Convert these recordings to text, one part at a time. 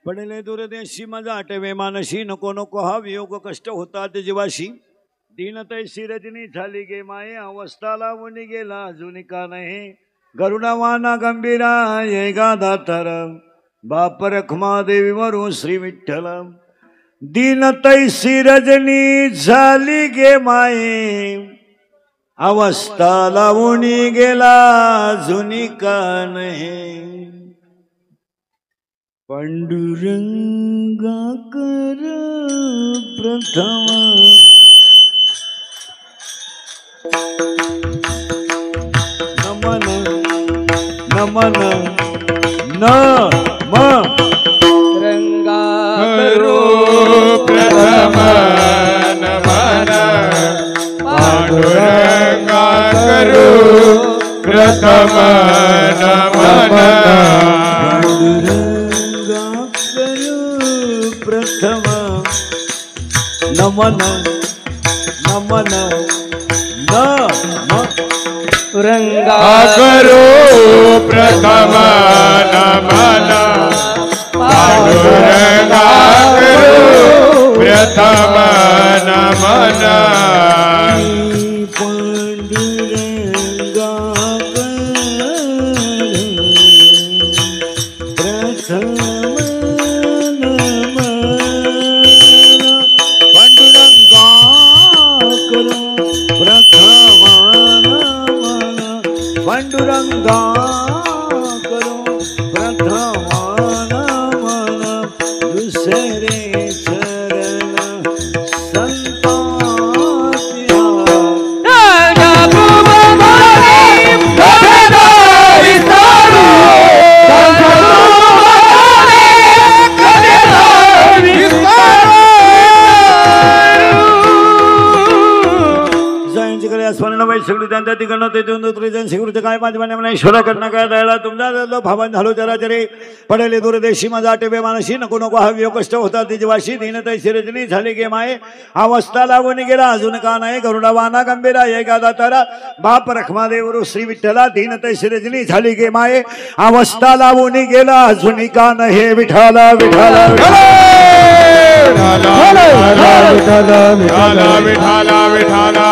पडले दूरदेशी माझा आठवे मानशी नको नको हा वियोग कष्ट होतात जीवाशी दीनतैसी रजनी झाली गे माये अवस्था लावून गेला अजून का नाही गरुडावाना गंभीरा ये गादातर बाप रखमा देवी वरून श्री विठ्ठल दीनतैसी रजनी झाली गे माये अवस्था लावून गेला अजून का नाही पांडुरंगा कर प्रथम नमन नमन नमन रंगा करो प्रथम नमन पांडुरंगा करो प्रथम नमन प्रथम नमन नमन नमन रंगा करो प्रथम नमन पांडुरंगा करो प्रथम नमन पांडुरंगा करो प्रथम नमन दुसरे चरण सगळी त्यांच्या तिकडनं ते देऊन दुसरीजण शिवृत काय माझ्या मला ईश्वरा करणं काय द्यायला तुमचा भावन झालो चराचरे पडले दूरदेशी माझा आठवे मानशी नको नको हा वियोग कष्ट होता ती जीवाशी दीनतैसी रजनी झाली गे माये अवस्था लावून गेला अजून का नाही गरुडावाना गंभीरा ये गादा तारा बाप रखमा देवरू श्री विठ्ठला दीनतैसी रजनी झाली गे माये अवस्था लावून गेला अजून का नाही विठाला विठाला विठाला विठाला विठाला विठाला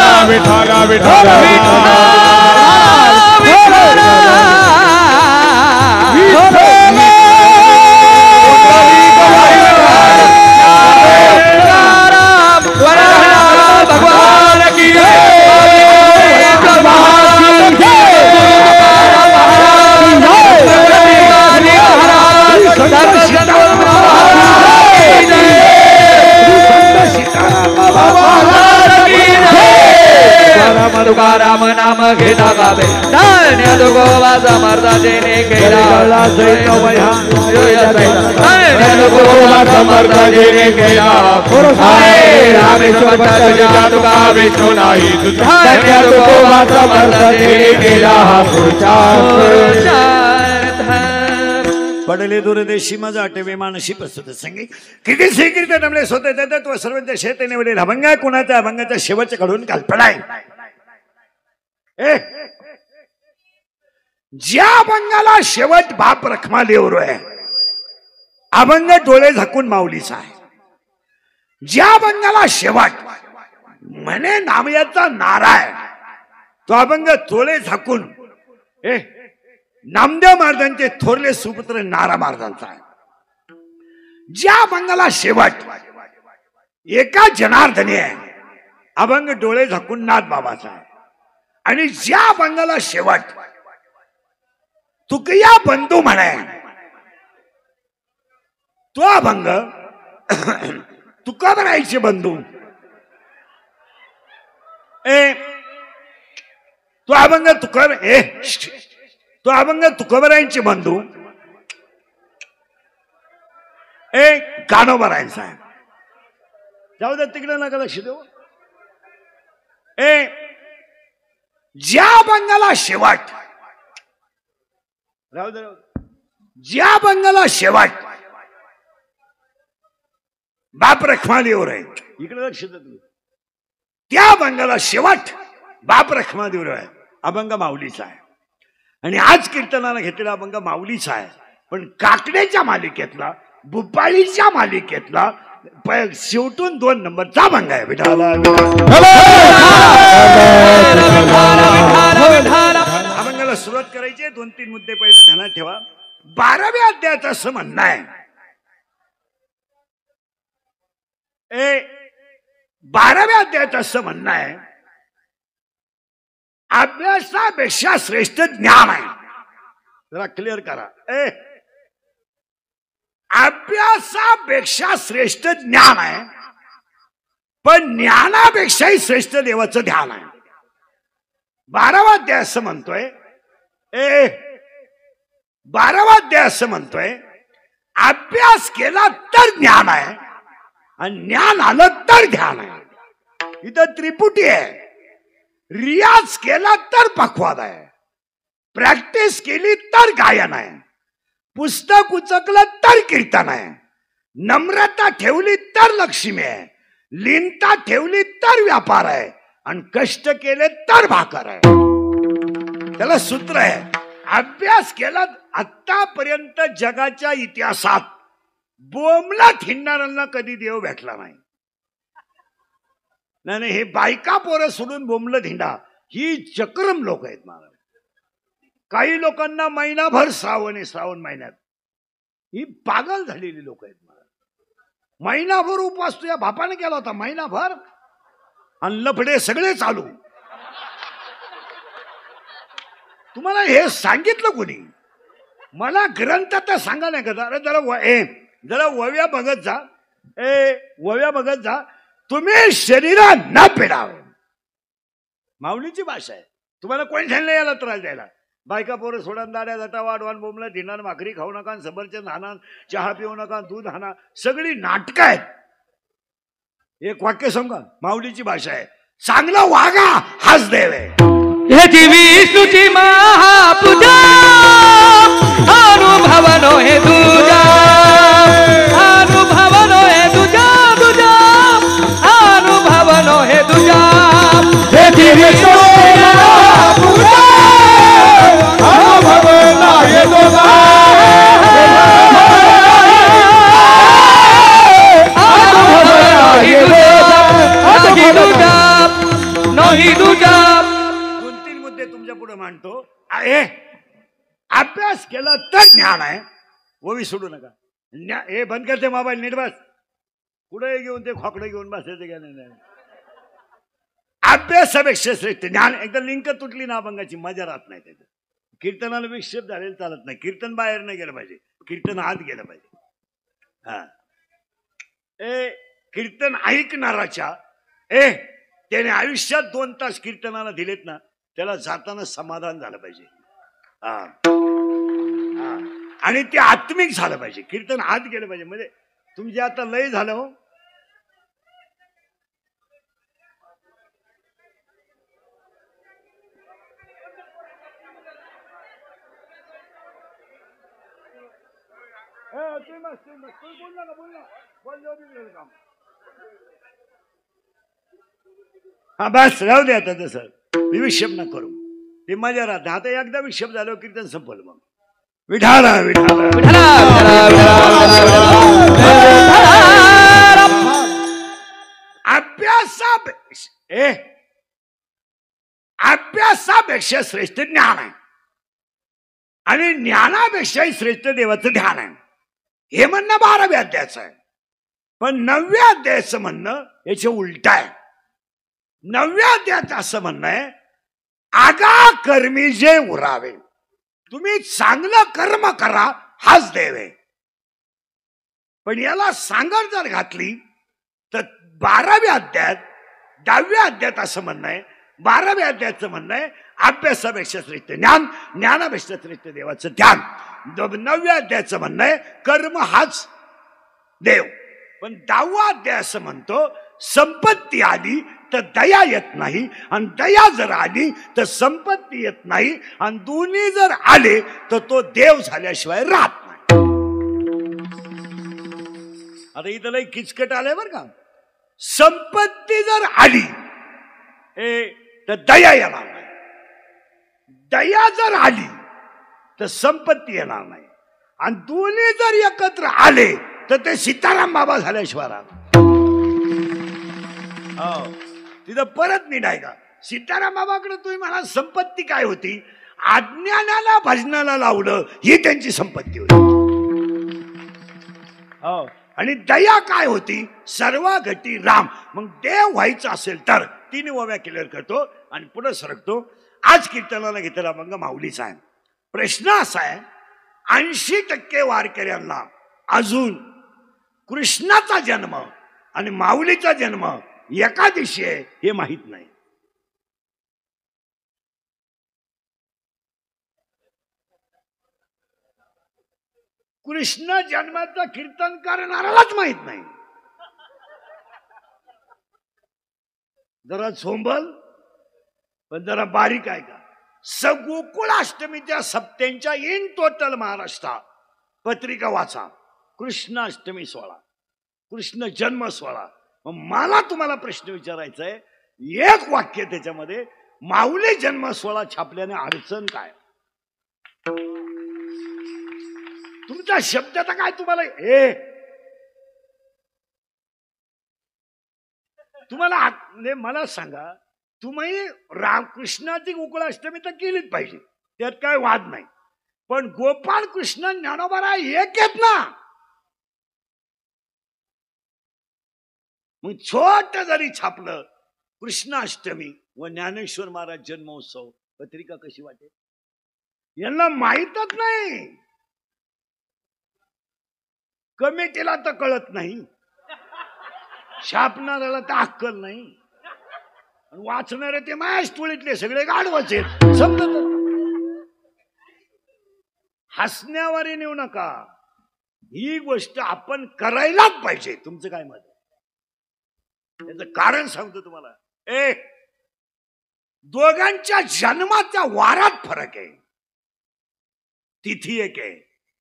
विठाला विठाला विठाला राम नाम घेता गावे धान्य दुगोवा समर्थ जेने केला धान्य दुगोवा समर्थ जेने केला रामेश्वर तुझ्या तुका विष्णू नाही धान्य दुगोवा समर्थ जेने केला पडले दूरदेशी माझा आठवे मानशी प्रस्तुत संगी किती स्वीकृत नमले स्वतः देतात व सर्व शेते निवडेल अभंगा कुणाच्या अभंगाच्या शेवटच्या कडून कल्पना आहे ज्या अभंगाला शेवट बाप रखमा देवरो आहे अभंग डोळे झाकून माऊलीचा आहे ज्या अभंगाला शेवट म्हणे नामयाचा नारा आहे तो अभंग डोळे झाकून नामदेव महाराजांचे थोरले सुपुत्र नारा महाराजांचा आहे ज्या अभंगाला शेवट एका जनार्दनी आहे अभंग डोळे झाकून नाथ बाबाचा आहे आणि ज्या अभंगाला शेवट तुकया बंधू म्हणे तो अभंग तुकाबरायचे बंधू तो अभंग तो अभंग तुकाबरायचे बंधू गाणोबरायचा आहे जाऊ दे तिकडे नका लक्ष देऊ ज्या अभंगाला शेवट राहू दे ज्या अभंगाला शेवट बाप रखमादेवर आहे. इकडे लक्ष द्या तुम्ही. त्या अभंगाला शेवट बाप रखमादेवर आहे. अभंग माऊलीचा आहे आणि आज कीर्तनाला घेतलेला अभंग माऊलीचा आहे. पण काकड्याच्या मालिकेतला बुपाळीच्या मालिकेतला शेवटून 2 नंबरचा अभंग आहे. विठाला अभंगाला सुरुवात करायची. 2-3 मुद्दे पहिले ध्यानात ठेवा. 12व्या अध्यायाचं असं म्हणणं आहे 12व्या अध्यायाचं असं म्हणणं आहे अभ्यासापेक्षा श्रेष्ठ ज्ञान आहे. जरा क्लिअर करा. अभ्यासापेक्षा श्रेष्ठ ज्ञान आहे पण ज्ञानापेक्षाही श्रेष्ठ देवाचं ध्यान आहे. 12वा अध्याय असं म्हणतोय 12वा अध्याय असं म्हणतोय अभ्यास केला तर ज्ञान आहे आणि ज्ञान आलं तर ध्यान आहे. इथं त्रिपुटी आहे. रियाज केला तर पखवाद आहे. प्रॅक्टिस केली तर गायन आहे. पुस्तक उचकलं तर कीर्तन आहे. नम्रता ठेवली तर लक्ष्मी आहे. लीनता ठेवली तर व्यापार आहे आणि कष्ट केले तर भाकर आहे. त्याला सूत्र आहे. अभ्यास केला. आतापर्यंत जगाच्या इतिहासात बोमलात हिंडणाऱ्यांना कधी देव भेटला नाही. नाही हे बायका पोरं सोडून बोमलत हिंडा ही चक्रम लोक आहेत महाराज. काही लोकांना महिनाभर श्रावण आहे. श्रावण महिन्यात ही पागल झालेली लोक आहेत महाराज. महिनाभर उपवास तुझ्या बापाने केला होता. महिनाभर आणि लफडे सगळे चालू. तुम्हाला हे सांगितलं कोणी? मला ग्रंथात सांगा नाही का. जरा वव्या बघत जा. वव्या बघत जा. तुम्ही शरीरा न पेडावे. माऊलीची भाषा आहे. तुम्हाला कोणी सांगितलं याला त्रास द्यायला? बायका पोरं सोडून दाड्या जाता वाढवान बोंबला धिणार. भाकरी खाऊ नका. सफरचंद हाना. चहा पिऊ नका. दूध हाना. सगळी नाटक आहेत. एक वाक्य सांगा. माऊलीची भाषा आहे. चांगलं वागा हाच देव आहे. विष्णूची महापूजा अनुभवनो हे तुझा. अनुभवनो हे तुझा. तुझा अनुभवनो हे तुझा. दोन-तीन मुद्दे तुमच्या पुढे मांडतो. अभ्यास केला तर ज्ञान आहे. ओवी सोडू नका. हे बंद करते मोबाईल. नीट बस. पुढे घेऊन ते खोकडे घेऊन बसायचं का नाही. अभ्यासापेक्षा श्रेष्ठ ज्ञान. एकदा लिंक तुटली ना अभंगाची मजा राहत नाही. त्याच्यात कीर्तनाला विक्षेप झालेला चालत नाही. कीर्तन बाहेर नाही गेलं पाहिजे. कीर्तन आत गेलं पाहिजे. हा कीर्तन ऐकणाराच्या त्याने आयुष्यात 2 तास कीर्तनाला दिलेत ना त्याला जाताना समाधान झालं पाहिजे. आणि ते आत्मिक झालं पाहिजे. कीर्तन आत गेलं पाहिजे. म्हणजे तुमचे आता लय झालं हो. हा बस राहू दे आता. तसं मी विक्षेप न करू. ते मजा राहते. आता एकदा विक्षेप झालं कीर्तन संपलं. मग विठाला विठाला अभ्यासापेक्षा श्रेष्ठ ज्ञान आहे आणि ज्ञानापेक्षाही श्रेष्ठ देवाचं ध्यान आहे. हे म्हणणं 12व्या अध्यायाचं आहे. पण 9व्या अध्यायाचं म्हणणं याचे उलट आहे. 9व्या अध्यायाचं असं म्हणणं आहे आगा कर्मी जे उरावे. तुम्ही चांगलं कर्म करा हाच देव आहे. पण याला सांगड जर घातली तर 12व्या अध्यायात 10व्या अध्यायात असं म्हणणं आहे. 12व्या अध्यायाचं म्हणणं आहे अभ्यासापेक्षा श्रेष्ठ ज्ञान. ज्ञानापेक्षा श्रेष्ठ देवाचं ध्यान. 9व्या अध्यायाचं म्हणणं आहे कर्म हाच देव. पण 10वा अध्याय असं म्हणतो संपत्ती आली तर दया येत नाही आणि दया जर आली तर संपत्ती येत नाही आणि दोन्ही जर आले तर तो देव झाल्याशिवाय राहत नाही. आता इथं लई किचकट आलंय बरं का. संपत्ती जर आली तर दया येणार नाही. दया जर आली तर संपत्ती येणार नाही. आणि दोन्ही जर एकत्र आले तर ते सीताराम बाबा झाल्याशिवाय तिथं परत नीट आहे का. सीताराम बाबाकडे तुम्ही म्हणा संपत्ती काय होती, अज्ञानाला भजनाला लावलं ही त्यांची संपत्ती होती. आणि दया काय होती, सर्व घटी राम. मग देव व्हायचं असेल तर तिने ओव्या क्लिअर करतो आणि पुढे सरकतो. आज कीर्तनाला घेतला मग माऊलीचा आहे. प्रश्न असा आहे, 80% वारकऱ्यांना अजून कृष्णाचा जन्म आणि माऊलीचा जन्म एका दिवशी आहे हे माहित नाही. कृष्ण जन्माचं कीर्तन करणाऱ्यालाच माहित नाही. जरा झोंबल पण जरा बारीक आहे का. गोकुळाष्टमीच्या सप्त्यांच्या इन टोटल महाराष्ट्रात पत्रिका वाचा. कृष्णाष्टमी सोहळा, कृष्ण जन्म सोहळा. मग मला तुम्हाला प्रश्न विचारायचा आहे, एक वाक्य त्याच्यामध्ये, माऊली जन्म सोहळा छापल्याने अडचण काय. तुमचा शब्द तर काय तुम्हाला तुम्हाला मला सांगा, तुम्ही रामकृष्णाची गोकुळाष्टमी तर केलीच पाहिजे, त्यात काय वाद नाही. पण गोपाळ कृष्ण ज्ञानोबा एक आहेत ना. मग छोट जरी छापलं कृष्णाष्टमी व ज्ञानेश्वर महाराज जन्मोत्सव, पत्रिका कशी वाटेल. यांना माहीतच नाही. कमिटीला तर कळत नाही, छापणाऱ्याला तर अक्कल नाही, वाचणारे ते माझ्याच टोळीतले सगळे गाढवाचे समजत. हसण्यावर नेऊ नका. ही गोष्ट आपण करायलाच पाहिजे. तुमचं काय मत आहे त्याचं कारण सांगतो तुम्हाला. दोघांच्या जन्माच्या वारात फरक आहे. तिथी एक आहे.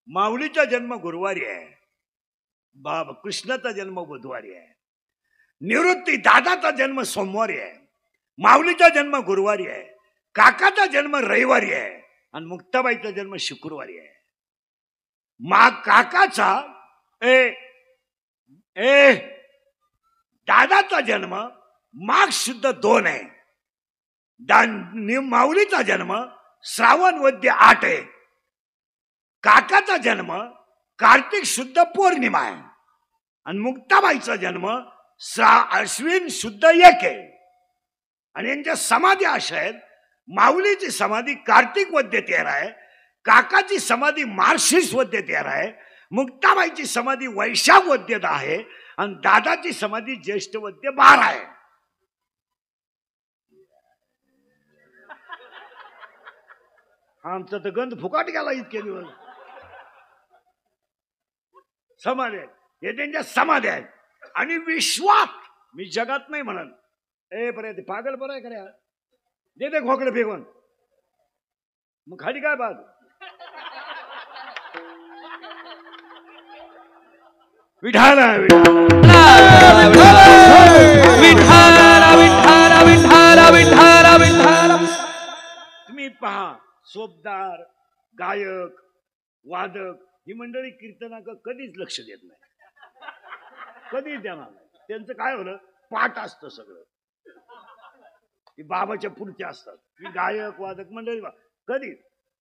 माऊलीचा जन्म गुरुवारी आहे, कृष्णाचा जन्म बुधवारी आहे. निवृत्ती दादाचा जन्म सोमवारी आहे, माऊलीचा जन्म गुरुवारी आहे. काकाचा जन्म रविवारी आहे आणि मुक्ताबाईचा जन्म शुक्रवारी आहे. काकाचा दादाचा जन्म माघ शुद्ध 2 आहे. माऊलीचा जन्म श्रावण वद्य 8 आहे. काकाचा जन्म कार्तिक शुद्ध पौर्णिमा आहे आणि मुक्ताबाईचा जन्म अश्विन शुद्ध 1 आहे. आणि यांच्या समाधी अशा आहेत. माऊलीची समाधी कार्तिक वद्य 13 आहे, काकाची समाधी मार्गशीर्ष वद्य 13 आहे, मुक्ताबाईची समाधी वैशाख वद्य 10 आहे आणि दादाची समाधी ज्येष्ठ वद्य 12 आहे. आमचा तर गंध फुकाट गेला इतके दिवस. समाधी आहेत, हे त्यांच्या समाधी आहेत. आणि विश्वात मी जगात नाही म्हणत. बरं पागल बरं आहे खऱ्या, दे घोकडे फेकून मग खाली काय बात. विठाला तुम्ही पहा, सोबदार, गायक, वादक ही मंडळी कीर्तनाक कधीच लक्ष देत नाही, कधीच देणार नाही. त्यांचं काय होलं, पाठ असतं सगळं, बाबाच्या पुढच्या असतात. गायक वादक मंडळी कधी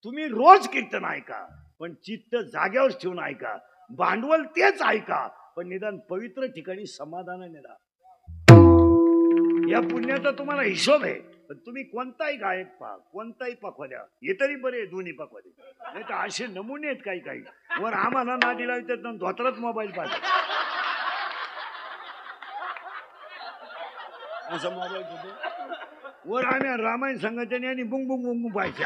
तुम्ही रोज कीर्तन ऐका, पण चित्त जाग्यावर ठेवून ऐका. भांडवल तेच ऐका, पण निदान पवित्र ठिकाणी समाधानाने राहा. या पुण्याचा तुम्हाला हिशोब आहे. पण तुम्ही कोणताही गायक पहा, कोणताही पखवाद्या, हे तरी बरे दोन्ही पखवादे, नाही तर असे नमुने आहेत काही काही. वर आम्हाला नादी लावतात, धोत्रात मोबाईल पाहिजे असं मोबाईल होतो. वर आम्ही रामायण सांगायचे आणि बुंग बुंग बुंग पाहिजे.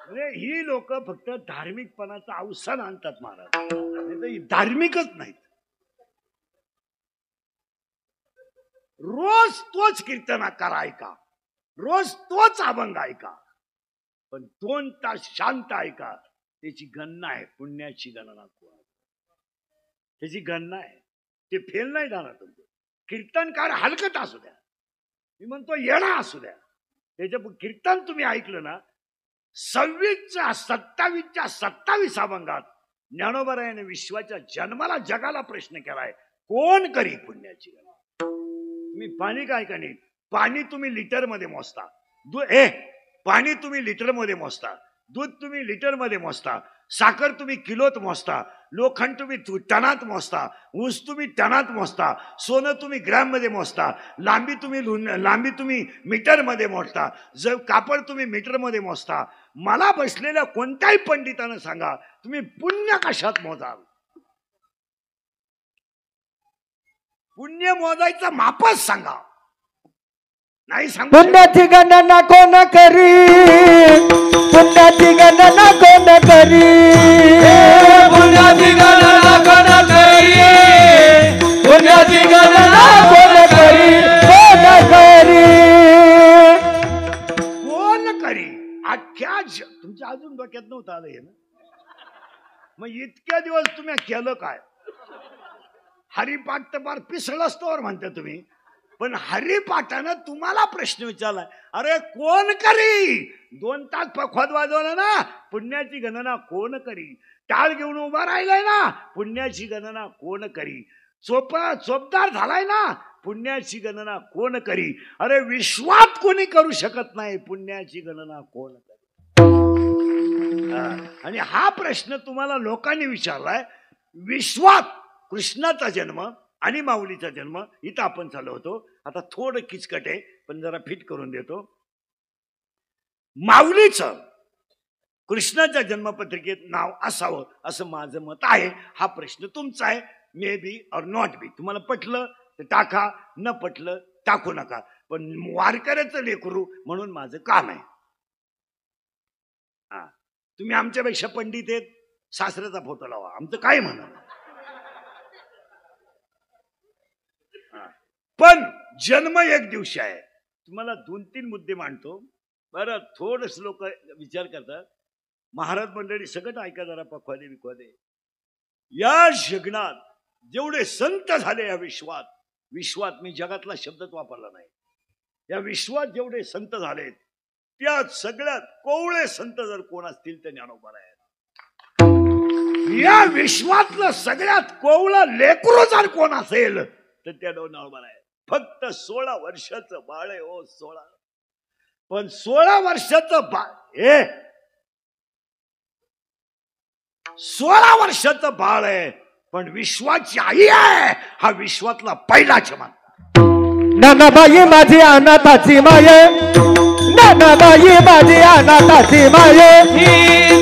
अरे ही लोक फक्त धार्मिकपणाचं अवसान आणतात महाराज, नाही तर धार्मिकच नाहीत. रोज तोच कीर्तनाकार ऐका, रोज तोच अभंग ऐका, पण 2 तास शांत ऐका. त्याची गणना आहे, पुण्याची गणना. त्याची गणना आहे, ते फेल नाही जाणार तुमचं. कीर्तनकार हलकट असू द्या, मी म्हणतो येणा असू द्या, त्याच्या कीर्तन तुम्ही ऐकलं ना, 26च्या 27 अभंगात ज्ञानोबरायाने विश्वाच्या जन्माला जगाला प्रश्न केलाय, कोण करी पुण्याची गणना. तुम्ही पाणी काय का नाही, पाणी तुम्ही लिटर मध्ये मोजता, पाणी तुम्ही लिटर मध्ये मोजता, दूध तुम्ही लिटर मध्ये मोजता, साखर तुम्ही किलोत मोजता, लोखंड तुम्ही टनात मोजता, ऊस तुम्ही टनात मोजता, सोनं तुम्ही ग्रॅम मध्ये मोजता, लांबी तुम्ही मीटर मध्ये मोजता, कापड तुम्ही मीटर मध्ये मोजता. मला बसलेल्या कोणत्याही पंडितानं सांगा, तुम्ही पुण्य कशात मोजाल? पुण्य मोजायचं मापच सांगा. नाही सांग, पुण्याची गणना कोण करी, पुण्याची गणना कोण करी, पुण्याची गणना कोण करी, पुण्याची गणना कोण करी, कोण करी, कोण करी. अख्ख्या तुमच्या अजून डोक्यात नव्हतं आलं हे ना, मग इतक्या दिवस तुम्ही केलं काय? हरिपाठ तर फार पिसळ असतोवर म्हणता तुम्ही, पण हरिपाठानं तुम्हाला प्रश्न विचारलाय, अरे कोण करी? 2 तास पखवाद वाजवलं ना, पुण्याची गणना कोण करी? टाळ घेऊन उभा राहिलाय ना, पुण्याची गणना कोण करी? चोपदार झालाय ना, पुण्याची गणना कोण करी? अरे विश्वात कोणी करू शकत नाही, पुण्याची गणना कोण करी? आणि हा प्रश्न तुम्हाला लोकांनी विचारलाय. विश्वात कृष्णाचा जन्म आणि माऊलीचा जन्म इथं आपण चालू होतो. आता थोडं किचकट आहे, पण जरा फिट करून देतो. माऊलीचं कृष्णाच्या जन्मपत्रिकेत नाव असावं असं माझं मत आहे. हा प्रश्न तुमचा आहे, मे बी और नॉट बी. तुम्हाला पटलं तर टाका, न पटलं टाकू नका, पण वारकऱ्याचं लेकरू म्हणून माझं काम आहे. तुम्ही आमच्यापेक्षा पंडित आहेत, सासऱ्याचा फोटो लावा, आमचं काय म्हणा. पण जन्म एक दिवशी आहे. तुम्हाला 2-3 मुद्दे मांडतो. बरं, थोडस लोक विचार करतात, महाराज मंडळी सगळं ऐका जरा, पखवादे विखवादे. या जगनात जेवढे संत झाले, या विश्वात मी जगातला शब्दच वापरला नाही, या विश्वात जेवढे संत झालेत, त्यात सगळ्यात कोवळे संत जर कोण असतील तर ज्ञानोबा आहे. या विश्वातलं सगळ्यात कोवळं लेकरू जर कोण असेल तर त्या ज्ञानोबा आहे. फक्त 16 वर्षाचं बाळ आहे. हो 16, पण 16 वर्षाचं बाळ, 16 वर्षाचं बाळ आहे, पण विश्वाची आई आहे. हा विश्वातला पहिला चमत्कार. नानाबाई माझी अनाथाची माये, नानाबाई माझी अनाथाची माये,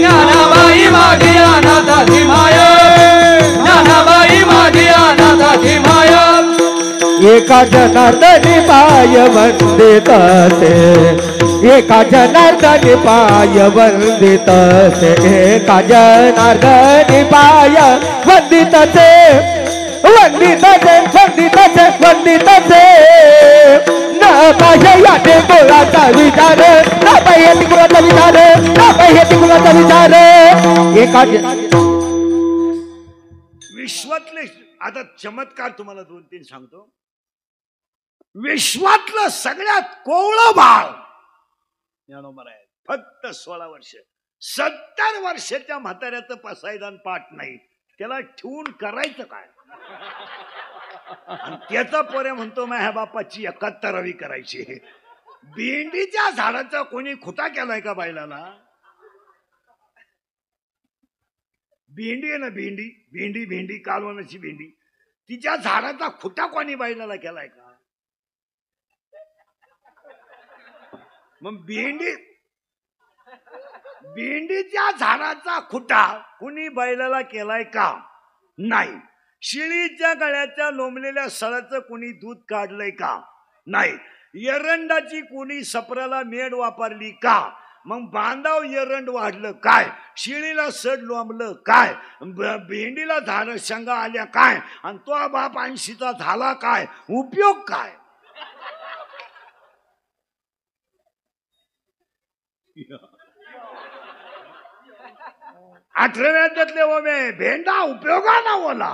नानाबाई माझी अनाथाची माये, नानाबाई माझी अनाथाची माये. एका जनार्दनी पाय वंदित से, एका जनार्दनी पाय वंदित से, एका जनार्दनी पाय वंदित से, वंदित से, वंदित से, वंदित से. न पाहिजे याते गोळाचा विचार, न पाहिजे तिकुळाचा विचार, न पाहिजे तिकुळाचा विचार. एका विश्वातले आता चमत्कार तुम्हाला 2-3 सांगतो. विश्वातलं सगळ्यात कोवळं बाळ ज्ञानोबा आहे. फक्त 16 वर्ष. 70 वर्षाच्या म्हाताऱ्याचं पसायदान पाठ नाही, त्याला ठेवून करायचं काय? आणि त्याचा पोऱ्या म्हणतो माझ्या बापाची 71वी करायची. भेंडीच्या झाडाचा कोणी खुटा केलाय का बायलाला? भेंडी आहे ना, भेंडी भेंडी भेंडी कालवनाची भेंडी, तिच्या झाडाचा खुटा कोणी बायलाला केलाय का? मग भेंडीच्या झाडाचा खुटा कुणी बैलाला केलाय का? नाही. शिळीच्या गळ्याच्या लोंबलेल्या सळाचं कुणी दूध काढलंय का? नाही. एरंडाची कुणी सपराला मेड वापरली का? मग बांधाव एरंड वाढलं काय? शिळीला सड लोंबलं काय? भेंडीला झाड शेंगा आल्या काय? आणि तो बाप 80चा झाला काय? उपयोग काय? आठव्यातले ओमे भेंडा उपयोगा ना ओला.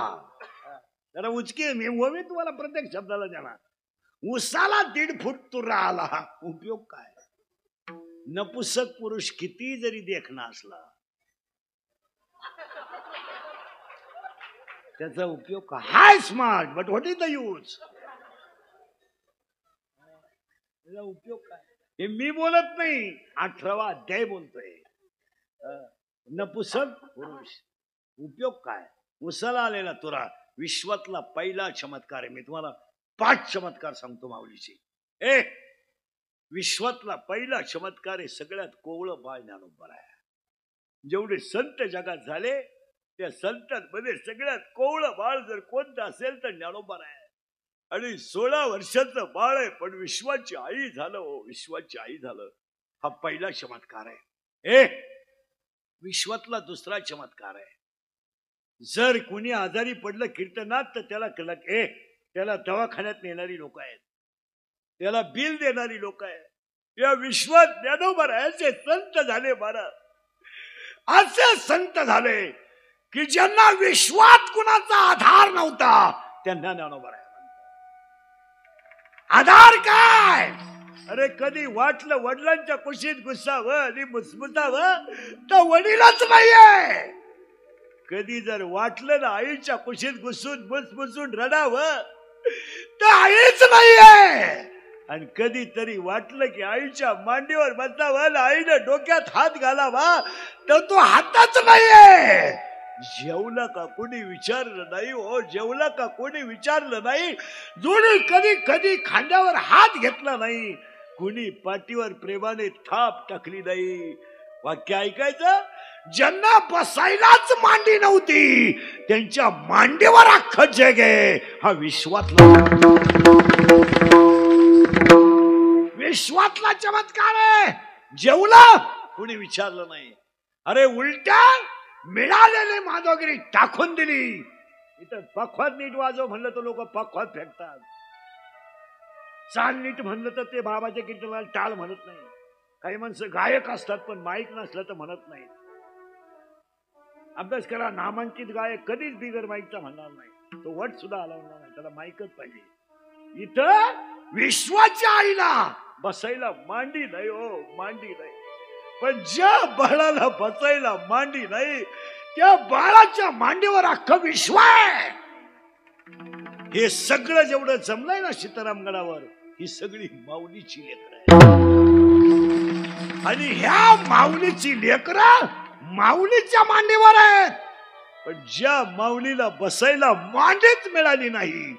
जरा उचकी मी ओवी तुम्हाला प्रत्येक शब्दाला देणार. उसाला 1.5 फूट तुरा आला, उपयोग काय? नपुसक पुरुष किती जरी देखणा असला त्याचा उपयोग काय? हाय smart but what is the use? त्याचा उपयोग काय? हे मी बोलत नाही, 18वा अध्याय बोलतोय. नपुसक पुरुष उपयोग काय? उसाला आलेला तुरा विश्वातला पहिला चमत्कार आहे. मी तुम्हाला 5 चमत्कार सांगतो माऊलीचे. विश्वातला पहिला चमत्कार आहे सगळ्यात कोवळं बाळ ज्ञानोबा आहे. जेवढे संत जगात झाले त्या संतांमध्ये सगळ्यात कोवळं बाळ जर कोणतं असेल तर ज्ञानोबा आहे. आणि 16 वर्षाचं बाळ आहे पण विश्वाची आई झालं. हो, विश्वाची आई झालं. हा पहिला चमत्कार आहे. विश्वातला दुसरा चमत्कार आहे. जर कुणी आजारी पडलं कीर्तनात तर त्याला दवाखान्यात नेणारी लोक आहेत, त्याला बिल देणारी लोक आहेत. या विश्वात ज्ञानोबा असे संत झाले महाराज, असे संत झाले की ज्यांना विश्वात कुणाचा आधार नव्हता त्यांना ज्ञानोबा आधार काय? अरे कधी वाटलं वडिलांच्या कुशीत घुसावं आणि मुसमुसावं तर वडीलच नाहीये. कधी जर वाटलं ना आईच्या कुशीत घुसून मुसमुसून रडावं तर आईच नाहीये. आणि कधीतरी वाटलं की आईच्या मांडीवर बसावं, आईने डोक्यात हात घालावा तर तो हातच नाहीये. जेवला का कोणी विचारलं नाही. हो, जेवला का कोणी विचारलं नाही. जोडी कधी खांद्यावर हात घेतला नाही, कुणी पाठीवर प्रेमाने थाप टाकली नाही. वाक्य ऐकायचं. ज्यांना बसायलाच मांडी नव्हती त्यांच्या मांडीवर अख्खं जग आहे. हा विश्वातला चमत्कार आहे. जेवला कुणी विचारलं नाही. अरे उलट्या मिळालेली माधवगिरी टाकून दिली. इथं पखवात नीट वाजव म्हणलं तर लोक पखवात फेकतात. चाल नीट म्हणलं तर ते बाबाच्या कीर्तनाला टाळ म्हणत नाही. काही माणसं गायक असतात पण माईक नसलं तर म्हणत नाही. अभ्यास करा. नामांकित गायक कधीच बिगर माईकचा म्हणणार नाही. तो वट सुद्धा आला होणार नाही, त्याला माईकच पाहिजे. इथं विश्वाच्या आईला बसायला मांडी नाही. हो, मांडी नाही. पण ज्या बाळाला बसायला मांडी नाही त्या बाळाच्या मांडीवर अख्खं विश्व आहे. हे सगळं जेवढं जमलंय ना सीतारामगडावर, ही सगळी माऊलीची लेकरं आहे. आणि ह्या माऊलीची लेकरं माऊलीच्या मांडीवर आहेत. पण ज्या माऊलीला बसायला मांडीच मिळाली नाही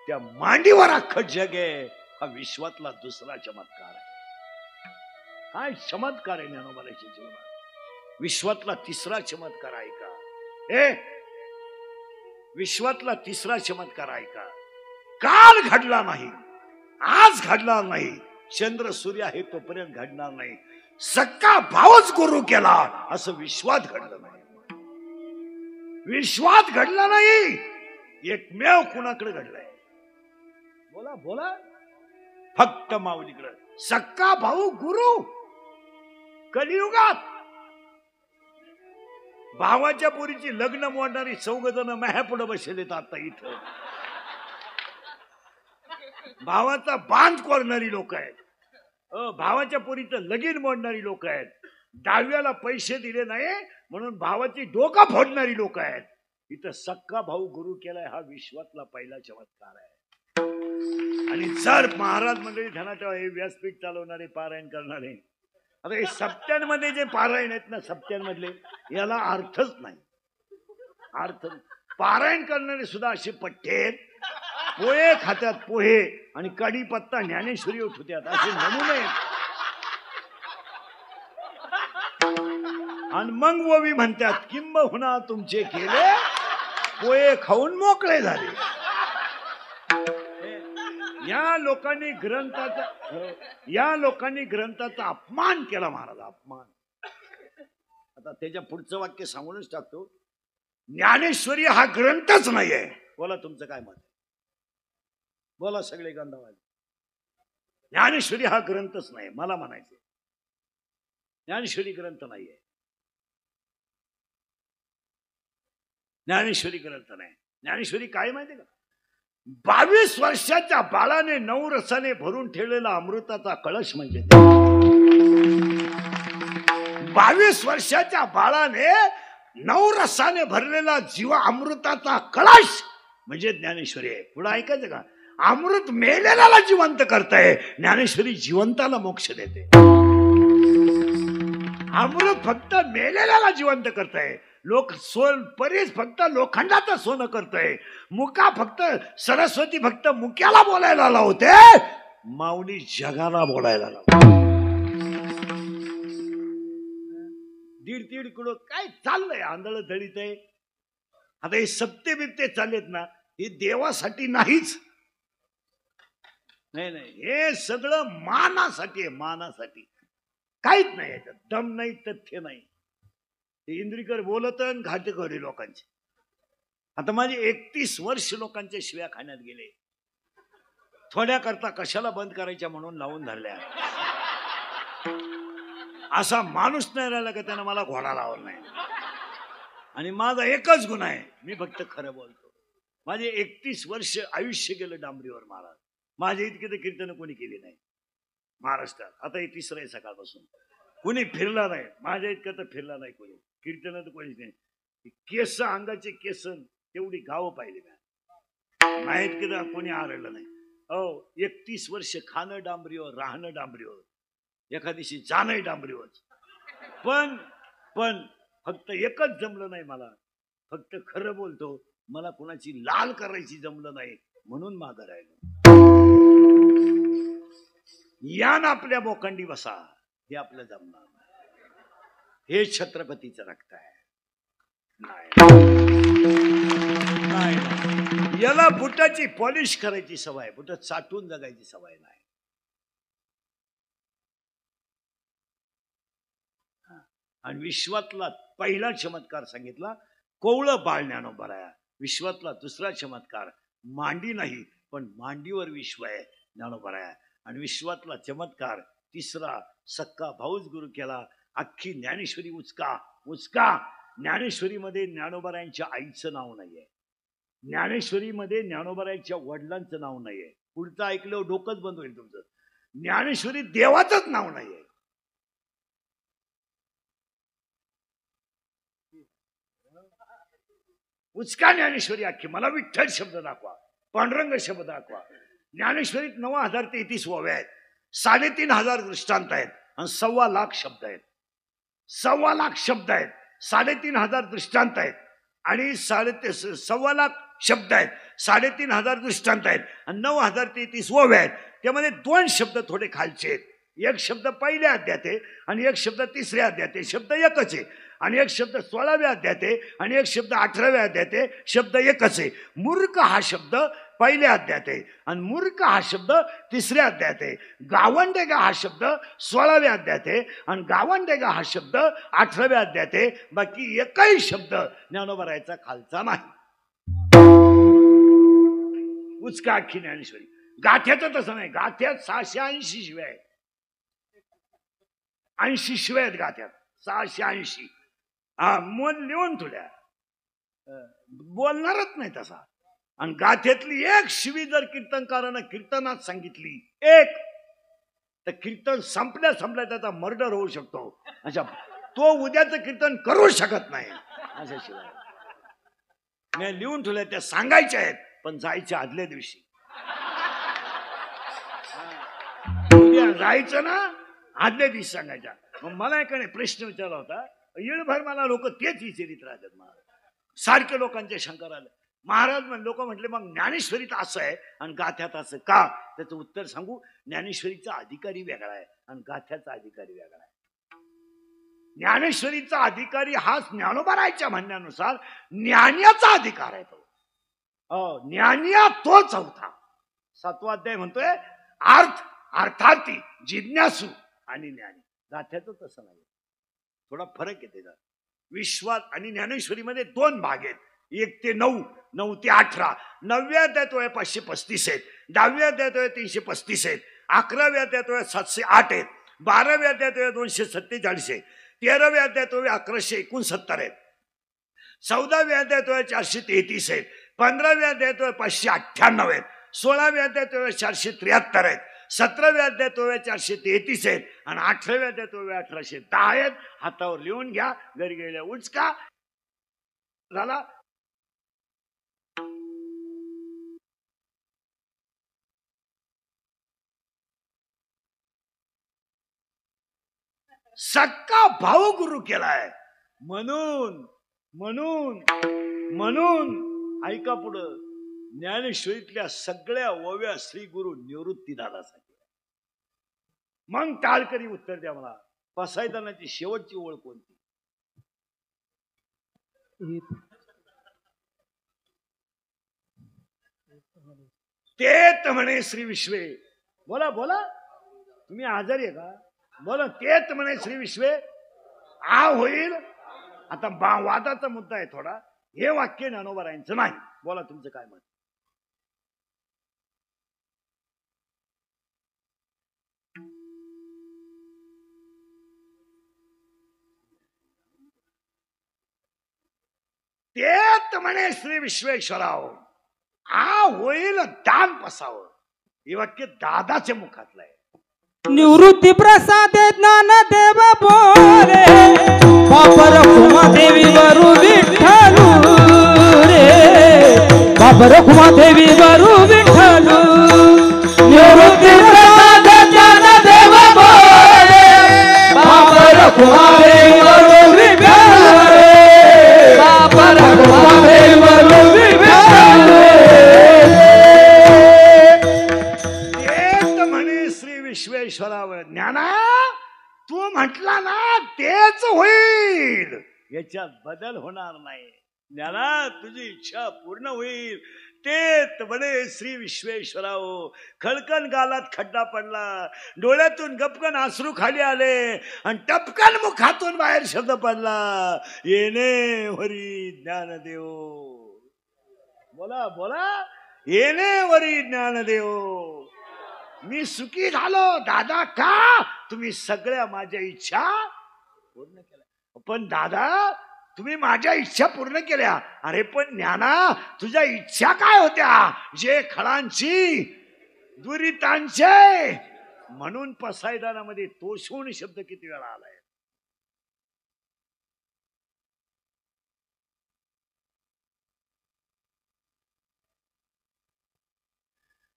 त्या मांडीवर अख्खं जग आहे. हा विश्वातला दुसरा चमत्कार आहे. काय चमत्कार आहे ज्ञानोबाच्या जीवनात. विश्वातला तिसरा चमत्कार आहे का? विश्वातला तिसरा चमत्कार आहे का? काल घडला नाही, आज घडणार नाही, चंद्र सूर्य आहे तोपर्यंत घडणार नाही. सक्का भावच गुरु केला असं विश्वात घडलं नाही. विश्वात घडलं नाही. एकमेव कुणाकडे घडलंय? बोला बोला. फक्त माऊलीकडे. सक्का भाऊ गुरु कलियुगात. भावाच्या पोरीची लग्न मोडणारी 14 जण माझ्या पुढे बसलेत आता इथं. भावाचा बांध कोरणारी लोक आहेत. भावाच्या पोरीचं लगीन मोडणारी लोक आहेत. डाव्याला पैसे दिले नाही म्हणून भावाची डोका फोडणारी लोक आहेत. इथं सक्का भाऊ गुरु केलाय. हा विश्वातला पहिला चमत्कार आहे. आणि जर महाराज मंडळी ध्यानात ठेवा, हे व्यासपीठ चालवणारे पारायण करणारे, आता हे सप्त्यांमध्ये जे पारायण आहेत ना, सप्त्यांमधले, याला अर्थच नाही. अर्थ पारायण करणारे सुद्धा असे पठ्ठे आहेत. पोहे खात्यात, पोहे आणि कढीपत्ता ज्ञानेश्वरी उठवतात असे नमुने. आणि मग ओवी म्हणतात किंबहुना तुमचे केले पोहे खाऊन मोकळे झाले. या लोकांनी ग्रंथाचा अपमान केला महाराज. अपमान. आता त्याच्या पुढचं वाक्य सांगूनच टाकतो. ज्ञानेश्वरी हा ग्रंथच नाहीये. बोला तुमचं काय मत? बोला सगळे गंधवाले. ज्ञानेश्वरी हा ग्रंथच नाही. मला म्हणायचं ज्ञानेश्वरी ग्रंथ नाहीये. ज्ञानेश्वरी ग्रंथ नाही. ज्ञानेश्वरी काय माहिती का? 22 वर्षाच्या बाळाने 9 रसाने भरून ठेवलेला अमृताचा कळश म्हणजे 22 वर्षाच्या बाळाने 9 रसाने भरलेला जीवा अमृताचा कळश म्हणजे ज्ञानेश्वरी आहे. पुढे ऐकायचं का? अमृत मेलेल्याला जिवंत करताय, ज्ञानेश्वरी जिवंताला मोक्ष देते. अमृत फक्त मेलेल्याला जिवंत करताय. लोक परीस फक्त लोखंडाचं सोनं करतोय. मुका फक्त सरस्वती फक्त मुक्याला बोलायला लावते, माऊली जगाला बोलायला लावते. 1.5 किलो काय चाललंय? आंधळ दळीत आहे. आता हे सप्ते बिप्ते चाललेत ना, हे देवासाठी नाहीच. नाही नाही, हे सगळं मानासाठी आहे, मानासाठी. काहीच नाही याच्यात, दम नाही, तथ्य नाही. इंद्रिकर बोलत घाटेकरी लोकांचे. आता माझे 31 वर्ष लोकांच्या शिव्या खाण्यात गेले. थोड्या करता कशाला बंद करायच्या म्हणून लावून धरल्या. असा माणूस नाही राहिला का त्यानं मला घोडा लावला नाही. आणि माझा एकच गुन्हा आहे, मी फक्त खरं बोलतो. माझे 31 वर्ष आयुष्य गेलं डांबरीवर महाराज. माझ्या इतके तर कीर्तन कोणी केली नाही महाराष्ट्रात. आता हे 3रं आहे सकाळपासून. कोणी फिरला नाही माझ्या इतकं, तर फिरला नाही कोणी. कीर्तन तर कोणीच नाही. केस, अंगाचे केस तेवढी गावं पाहिली माहित की कोणी आलेलं नाही. 31 वर्ष खाणं डांबरीवर, राहणं डांबरीवर, एका दिवशी जाणं डांबरीवर. पण फक्त एकच जमलं नाही मला. फक्त खरं बोलतो, मला कोणाची लाल करायची जमलं नाही म्हणून मागं राहिलो. यान आपल्या बोकांडी बसा, हे आपलं जमणार नाही. हे छत्रपतीचं रक्त आहे. नाही, याला बुटाची पॉलिश करायची सवय, बुट चाटून जगायची सवय नाही. आणि विश्वातला पहिला चमत्कार सांगितला, कोवळं बाळ ज्ञानोबराया. विश्वातला दुसरा चमत्कार, मांडी नाही पण मांडीवर विश्व आहे ज्ञानोबराया. आणि विश्वातला चमत्कार तिसरा, सक्का भाऊच गुरु केला. अख्खी ज्ञानेश्वरी उचका. ज्ञानेश्वरीमध्ये ज्ञानोबरायांच्या आईचं नाव नाहीये. ज्ञानेश्वरीमध्ये ज्ञानोबरायांच्या वडिलांचं नाव नाहीये. पुढचं ऐकलं डोकंच बंद होईल तुमचं. ज्ञानेश्वरी देवाचंच नाव नाहीये. उचका ज्ञानेश्वरी अख्खी. मला विठ्ठल शब्द दाखवा, पांडुरंग शब्द दाखवा. ज्ञानेश्वरीत 9033 ओव्या आहेत, 3500 दृष्टांत आहेत आणि 1.25 लाख शब्द आहेत. 1.25 लाख शब्द आहेत, 3500 दृष्टांत आहेत आणि 1.25 लाख शब्द आहेत, 3500 दृष्टांत आहेत आणि 9033 ओव्या आहेत. त्यामध्ये 2 शब्द थोडे खालचे आहेत. एक शब्द पहिल्या अध्यायात आहे आणि एक शब्द 3ऱ्या अध्यायात आहे. शब्द एकच आहे. आणि एक शब्द 16व्या अध्यायात आहे आणि एक शब्द 18व्या अध्यायात आहे. शब्द एकच आहे. मूर्ख हा शब्द पहिल्या अध्यायात आहे आणि मूर्ख हा शब्द 3ऱ्या अध्यायात आहे. गावंडेगा हा शब्द 16व्या अध्यायात आहे आणि गावंडेगा हा शब्द 18व्या अध्यायात आहे. बाकी एकही शब्द ज्ञानोबरायचा खालचा नाही. उचका अख्खी ज्ञानेश्वरी. गाथ्याचं तसं नाही. गाथ्यात 680 शिव्या आहेत. 80 शिव्या आहेत गाथ्यात. 680. मन लिहून तुल्या बोलणारच नाही तसा. आणि गाथ्यातली एक शिवी जर कीर्तनकारानं कीर्तनात सांगितली एक, तर कीर्तन संपल्या त्याचा मर्डर होऊ शकतो. अच्छा, तो उद्याचं कीर्तन करू शकत नाही. अशा शिवाय मी लिहून ठेवल्या, त्या सांगायच्या आहेत पण जायच्या आदल्या दिवशी. उद्या जायचं ना, आदल्या दिवशी सांगायच्या. मग मला एकाने प्रश्न विचारला होता, येळभर मला लोक तेच विचारित राहतात. महाराज सारखे लोकांच्या शंका आलं. महाराज लोक म्हटले मग ज्ञानेश्वरीत असं आहे आणि गाथ्यात असं का? त्याचं उत्तर सांगू. ज्ञानेश्वरीचा अधिकारी वेगळा आहे आणि गाथ्याचा अधिकारी वेगळा आहे. ज्ञानेश्वरीचा अधिकारी हा ज्ञानोबरायच्या म्हणण्यानुसार ज्ञानाचा अधिकार आहे. तो ज्ञानिया तो चौथा. 7वा अध्याय म्हणतोय अर्थार्थी, जिज्ञासू आणि ज्ञानी. गाथ्याचं तसं नाही, थोडा फरक येते. विश्वात आणि ज्ञानेश्वरीमध्ये 2 भाग आहेत. 1 ते 9, 9 ते 18. 9व्या अध्यायात 535 आहेत, 10व्या अध्यायात 335 आहेत, 11व्या अध्यायात 708 आहेत, 12व्या अध्यायात 247 आहे, 13व्या अध्यायात 1169 आहेत, 14व्या अध्यायात 433 आहेत, 15व्या अध्यायात 598 आहेत, 16व्या अध्यायात 473 आहेत, 17व्या अध्यायात 433 आहेत आणि 18व्या अध्यायात 1810 आहेत. हातावर लिहून घ्या, घरी गेल्या उचका. झाला. सक्का भाऊ गुरु केलाय. म्हणून म्हणून म्हणून ऐका पुढं, ज्ञानेश्वरीतल्या सगळ्या ओव्या श्री गुरु निवृत्तीदादासाठी. मग टाळकरी उत्तर द्या मला, पसायदानाची शेवटची ओळ कोणती? तेच म्हणे श्री विश्वे. बोला बोला, तुम्ही आजारी आहे का? बोला. तेच म्हणे श्री विश्वे आ होईल. आता वादाचा मुद्दा आहे थोडा. हे वाक्य ज्ञानोबारायांचं नाही. बोला तुमचं काय मत? तेच म्हणे श्री विश्वेश्वराव आ होईल दान पसावं. हे वाक्य दादाचे मुखातलं आहे. निवृत्ती प्रसाद ज्ञानदेव बोले, बापर कुमादेवी वरु विठ्ठलू रे, बापर कुमादेवी वरु विठ्ठलू. निवृत्ती प्रसाद ज्ञानदेव बोले, बापर कुमादेवी वरु विठ्ठलू रे, बापर कुमादेवी वरु विठ्ठलू रे. विश्वेश्वरावर ज्ञाना तू म्हटला ना तेच होईल, याच्यात बदल होणार नाही. ज्ञाना तुझी इच्छा पूर्ण होईल. तेच म्हणे श्री विश्वेश्वराव. खळकन गालात खड्डा पडला, डोळ्यातून गपकन अश्रू खाली आले आणि टपकन मुखातून बाहेर शब्द पडला, येणे वरी ज्ञानदेव. बोला बोला, येणे वरी ज्ञानदेव. मी सुखी झालो दादा का? तुम्ही सगळ्या माझ्या इच्छा पूर्ण केल्या. पण दादा तुम्ही माझ्या इच्छा पूर्ण केल्या. अरे पण ज्ञाना तुझ्या इच्छा काय होत्या? जे खळांची दुरितांचे. म्हणून पसायदानामध्ये तोषून शब्द किती वेळा आलाय.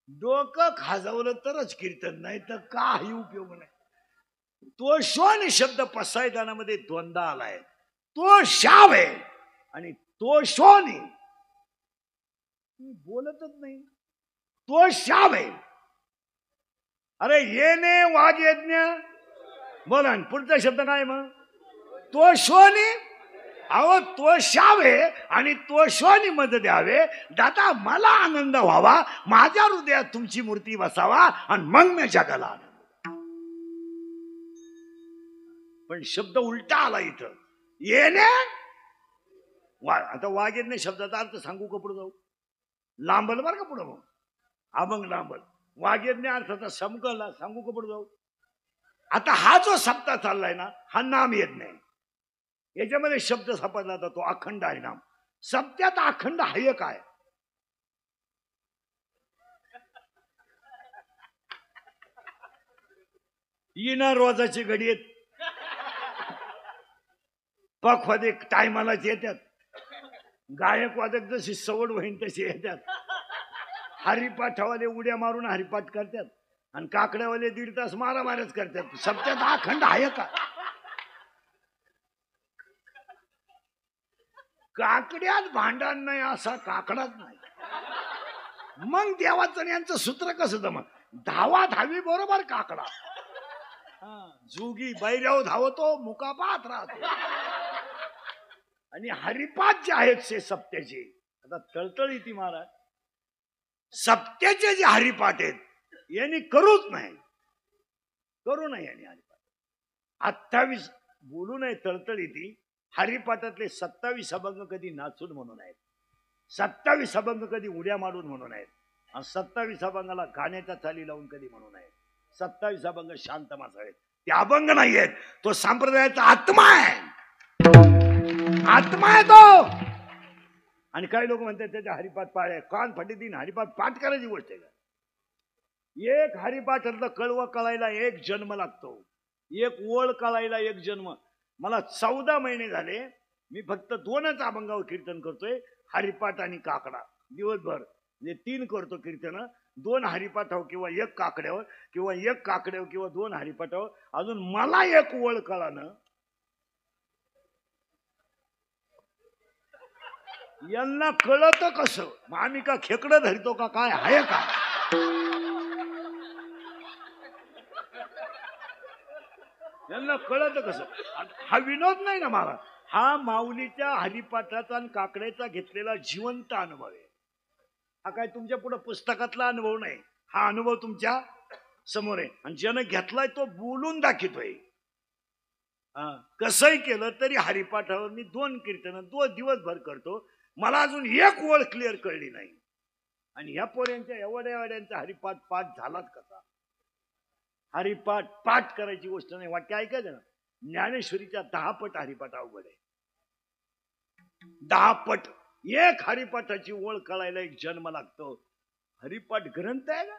डोकं खाजवलं तरच कीर्तन, नाही तर काही उपयोग नाही. तो शोन शब्द पसायदानामध्ये द्वंद्व आलाय. तो शाव आहे आणि तो शोनी बोलतच नाही. तो शाव आहे. अरे येणे वाघ यज्ञ बोला. पुढचा शब्द काय मग? तो शोनी. अहो तो शाव आहे आणि तो शोनी मत द्यावे. दादा मला आनंद व्हावा, माझ्या हृदयात तुमची मूर्ती बसावा आणि मग मी जगाला आनंद. पण शब्द उलटा आला इथं. येणे आता वाघेने शब्दाचा अर्थ सांगू का पुढे जाऊ? लांबल बरं का पुढं मग अभंग लांबल. वाघेने अर्थाचा समकला सांगू का पुढे जाऊ? आता हा जो सप्ताह चाललाय ना, हा नाम यज्ञ आहे. याच्यामध्ये शब्द सापडला जातो अखंड हरिनाम. सत्यात अखंड हाय काय? येणार रोजाची घडी येत, पखवादक टायमालाच येतात, गायक वादक जशी सवड होईन तशी येतात, हरिपाठावाले उड्या मारून हरिपाठ करतात आणि काकड्यावाले 1.5 तास मारामारच करतात. सत्यात अखंड हाय का? काकड्यात भांडण नाही असा काकडाच नाही. मग देवाचं यांचं सूत्र कसं जमत? धावा धावी बरोबर काकडा. जोगी बैराव धावतो, मुका पाहत राहतो. आणि हरिपाठ जे आहेत ते सप्त्याचे, आता तळतळ ती महाराज, सप्त्याचे जे हरिपाठ आहेत यांनी करूच नाही, करू नये. यांनी हरिपाठ 28 बोलू नये. तळतळ ती हरिपाठातले 27 अभंग कधी नाचून म्हणून आहेत, 27 अभंग कधी उड्या मारून म्हणून आहेत, आणि 27 अभंगाला गाण्याच्या चाली लावून कधी म्हणून आहेत. 27 अभंग शांत मासा आहेत. ते अभंग नाही आहेत. तो संप्रदायाचा आत्मा आहे. आत्मा आहे तो. आणि काही लोक म्हणतात त्याच्या हरिपाठ पाळ कान फाटी दिन हरिपाठ पाठ करायची गोष्ट आहे का? एक हरिपाठातलं कळवं कळायला एक जन्म लागतो, एक ओळ कळायला एक जन्म. मला 14 महिने झाले, मी फक्त 2च अभंगावर कीर्तन करतोय, हरिपाठ आणि काकडा. दिवसभर म्हणजे 3 करतो कीर्तन, 2 हरिपाठावर किंवा 1 काकड्यावर किंवा 1 काकड्यावर किंवा 2 हरिपाठावर. अजून मला एक ओळ कळानं. यांना कळत कसं? मग आम्ही का खेकडं धरतो का काय आहे का? यांना कळत कसं? हा विनोद नाही ना मला, हा माऊलीच्या हरिपाठाचा आणि काकड्याचा घेतलेला जिवंत अनुभव आहे. हा काय तुमच्या पुढे पुस्तकातला अनुभव नाही, हा अनुभव तुमच्या समोर आहे. आणि ज्यानं घेतलाय तो बोलून दाखवतोय. कसंही केलं तरी हरिपाठावर मी 2 कीर्तन 2 दिवसभर करतो, मला अजून एक ओळ क्लिअर कळली नाही. आणि ह्या पोऱ्यांच्या एवढ्या एवढ्यांचा हरिपाठ पाठ झालाच कसा? हरिपाठ पाठ करायची गोष्ट नाही, वाक्य ऐकायचं ना. ज्ञानेश्वरीच्या 10 पट हरिपाठ अवघड आहे. 10 पट एक हरिपाठाची ओळ कळायला एक जन्म लागतो. हरिपाठ ग्रंथ आहे ना,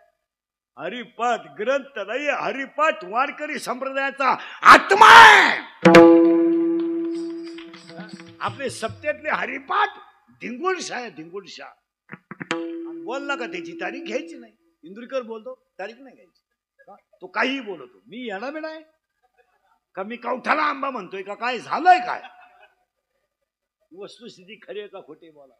हरिपाठ ग्रंथ नाही, हरिपाठ वारकरी संप्रदायाचा आत्मा आहे. आपले सप्त्यातले हरिपाठ धिंगुडशा आहे, धिंगुडशा. बोलला का त्याची तारीख घ्यायची नाही. इंदुरीकर बोलतो तारीख नाही घ्यायची, तो काही बोलतो. मी येणार बेडा आहे का? मी कवठाला आंबा म्हणतोय का? काय झालंय काय? वस्तुस्थिती खरी आहे का खोटी बोला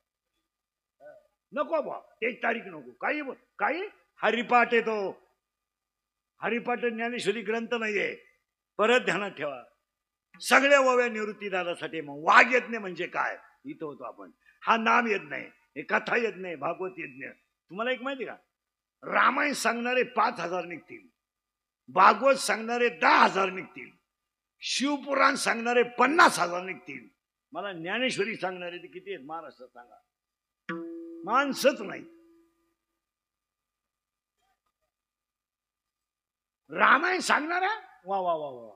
नको बा. एक तारीख नको, काही बोल. काही हरिपाठ येतो, हरिपाठ ज्ञानेश्वरी ग्रंथ नाहीये. परत ध्यानात ठेवा, सगळ्या ओव्या निवृत्तीदारासाठी. मग वाघ यज्ञ म्हणजे काय इथं होतो आपण. हा नाम येत नाही, हे कथा येत नाही, भागवत यज्ञ. तुम्हाला एक माहिती का, रामायण सांगणारे 5,000 निघतील, भागवत सांगणारे 10,000 निघतील, शिवपुराण सांगणारे 50,000 निघतील. मला ज्ञानेश्वरी सांगणारे ते किती आहेत महाराष्ट्रात सांगा? माणसंच नाही. रामायण सांगणाऱ्या वा वा वा वा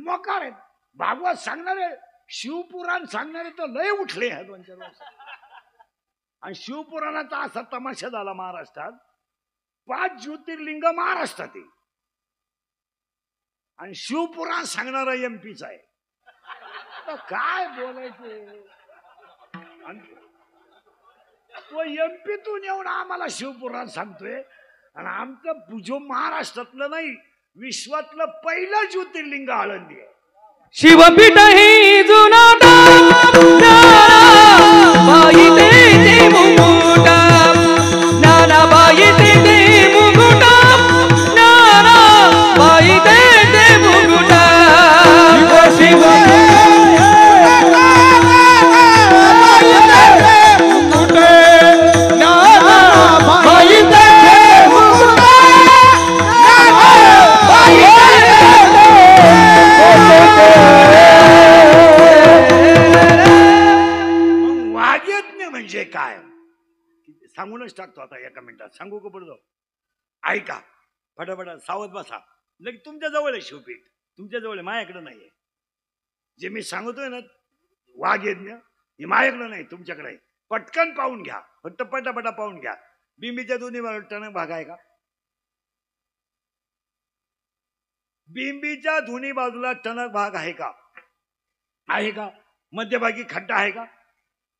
मोकार आहेत. भागवत सांगणारे, शिवपुराण सांगणारे तर लय उठले आहेत 2-4 वर्ष. आणि शिवपुराणाचा असा तमाशा झाला महाराष्ट्रात, 5 ज्योतिर्लिंग महाराष्ट्रात आहे आणि शिवपुराण सांगणारा एमपीचा आहे. काय बोलायचे? तो एमपीतून येऊन आम्हाला शिवपुराण सांगतोय आणि आमचं पूजो महाराष्ट्रातलं नाही, विश्वातलं पहिलं ज्योतिर्लिंग आळंदी आहे. शिवपीठ ही जुना बाई ते मुकुट, नाना बाई ते मुकुट, नाना बाई ते मुकुट. शिव म्हणजे काय सांगूनच टाकतो आता एका मिनिटात. सांगू का पडतो? ऐका फटाफट, सावध बसा. लगेच तुमच्या जवळ आहे शिवपीठ, तुमच्या जवळ आहे, माझ्याकडे नाहीये. जे मी सांगतोय ना वाघ यज्ञ, हे माझ्याकडे नाही, तुमच्याकडे आहे. पटकन पाहून घ्या, फक्त पटापटा पाहून घ्या. बिंबीच्या दोन्ही टणक भाग आहे का? बिंबीच्या दोन्ही बाजूला टणक भाग आहे का? आहे का? मध्यभागी खड्डा आहे का?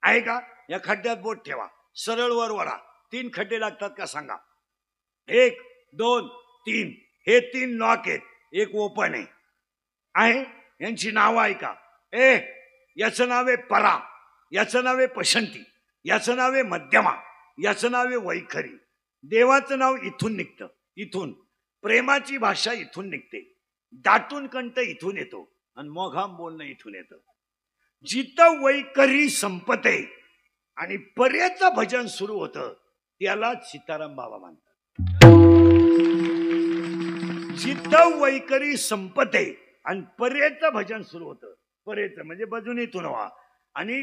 आहे का? या खड्ड्यात बोट ठेवा, सरळ वर वळा. 3 खड्डे लागतात का सांगा? 1 2 3. हे 3 लॉक आहेत, एक ओपन आहे. यांची नावं ऐका. याचं नाव आहे परा, याचं नाव आहे पशंती, याचं नाव आहे मध्यमा, याचं नाव आहे वैखरी. देवाचं नाव इथून निघतं, इथून. प्रेमाची भाषा इथून निघते, दाटून कंठ इथून येतो आणि मोघाम बोलणं इथून येतं. जिथं वैखरी संपते आणि पर्याचं भजन सुरू होतं त्याला सीताराम बाबा म्हणतात. जिथं वैखरी संपते आणि पर्याचं भजन सुरू होतं, पर्याचं म्हणजे भजून इथून व्हा. आणि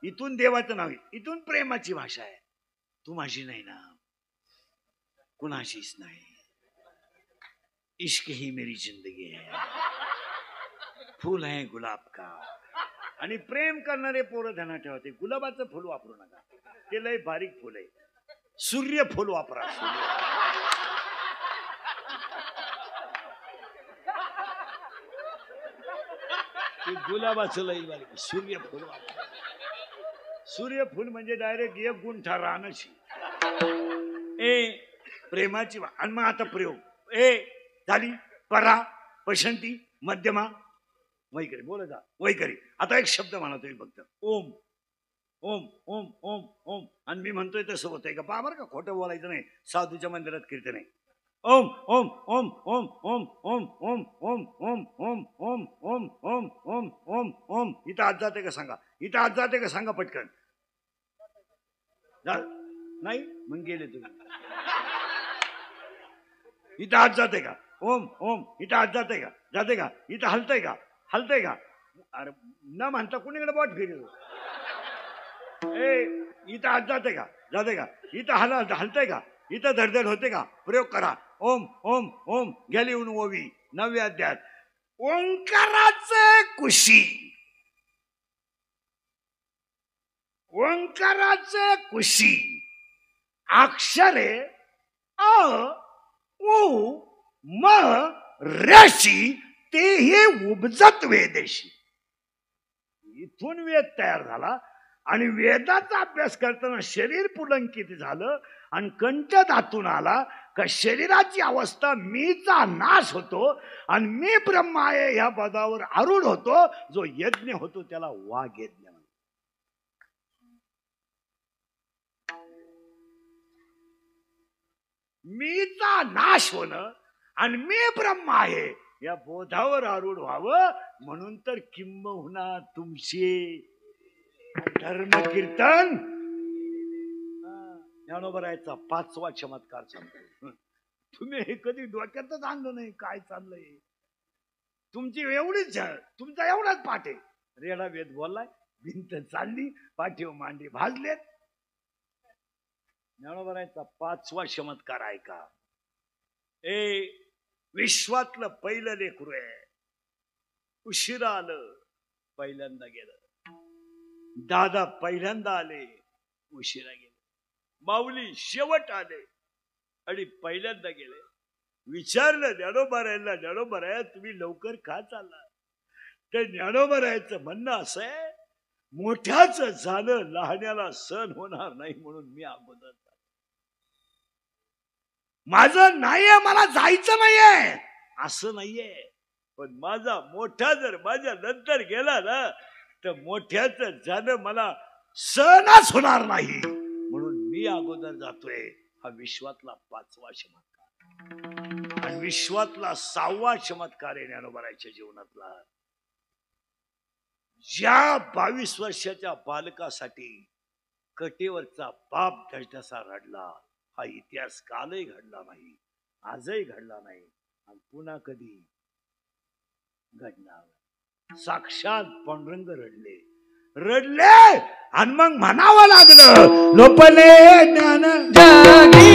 इथून देवाचं नाव, इथून प्रेमाची भाषा आहे. तू माझी नाही ना, कुणाशीच नाही, इश्क ही मेरी जिंदगी है, फूल है गुलाब का, आणि प्रेम करणारे पोरं ध्यानात ठेवा, ते गुलाबाचं फुल वापरू नका, ते लय बारीक फुल आहे. सूर्यफूल वापरा. गुलाबाचं लई बारीक, सूर्यफूल वापरा. सूर्यफूल म्हणजे डायरेक्ट एक गुंठा रानशी प्रेमाची. आणि मग आता प्रयोग झाली. परा, पसंती, मध्यमा, वैकरी. बोला जा वैकरी. आता एक शब्द म्हणतोय फक्त, ओम ओम ओम ओम ओम. आणि मी म्हणतोय तसं होतंय का पहा बरं का, खोटं बोलायचं नाही. साधूच्या मंदिरात कीर्तन आहे. ओम ओम ओम ओम ओम ओम ओम ओम ओम ओम ओम ओम ओम ओम ओम ओम. इथं आज जाते का सांगा, इथं आज जाते का सांगा पटकन. नाही मग गेले तुम्ही. इथं आज जाते का ओम ओम, इथं आज जाते का, जाते का, इथं हलतंय का, हलतंय का. अरे न म्हणता कुणीकडे बोट फिरतो. इथं आज जाते का, जाते का, इथं हलतंय का, इथं धडधड होते का. प्रयोग करा. ओम ओम ओम. गेली ओवी 9व्या अध्यायात. ओंकाराचे कुशी, ओंकाराचे कुशी अक्षरे अ उ म रशी तेही उपजत वेदेशी. इथून वेद तयार झाला आणि वेदाचा अभ्यास करताना शरीर पुलंकित झालं आणि कंठ धातून आला का शरीराची अवस्था मीचा नाश होतो आणि मी ब्रह्म आहे ह्या पदावर आरूढ होतो. जो यज्ञ होतो त्याला वाघ यज्ञ. मीचा नाश होणं आणि मी ब्रह्म आहे या बोधावर आरूढ व्हावं म्हणून तर किंबहुना तुमचे धर्म कीर्तन. ज्ञानोबरायचा 5वा चमत्कार सांगतो. तुम्ही हे कधी डोक्यातच आणलं नाही काय चाललंय. तुमची एवढीच, तुमचा एवढाच पाठ आहे. रेडा वेद बोललाय, भिंत चालली, पाठीव मांडी भाजलेत. ज्ञानोबरायचा 5वा चमत्कार ऐका. विश्वातलं पहिलं लेकरू आहे. उशिरा आलं, पहिल्यांदा गेलं. दादा पहिल्यांदा आले, उशिरा गेले. माऊली शेवट आले आणि पहिल्यांदा गेले. विचारलं ज्ञानोबरायला, ज्ञानोबराया तुम्ही लवकर का चालला. तर ज्ञानोबरायचं म्हणणं असं आहे, मोठ्याच झालं लहान्याला सण होणार नाही म्हणून मी अगोदर. माझं नाहीये, मला जायचं नाहीये असं नाहीये, पण माझा मोठा जर माझ्या नंतर गेला ना तर मोठ्याच झालं मला सहनच होणार नाही म्हणून मी अगोदर जातोय. हा विश्वातला 5वा चमत्कार आणि विश्वातला 6वा चमत्कार आहे ज्ञानोबरायच्या जीवनातला. ज्या 22 वर्षाच्या बालकासाठी कटेवरचा बाप धडधसा रडला, हा इतिहास कालही घडला नाही, आजही घडला नाही आणि पुन्हा कधी घडणार. साक्षात पांडुरंग रडले, रडले आणि मग म्हणावं लागलं, लोपले ज्ञान जागी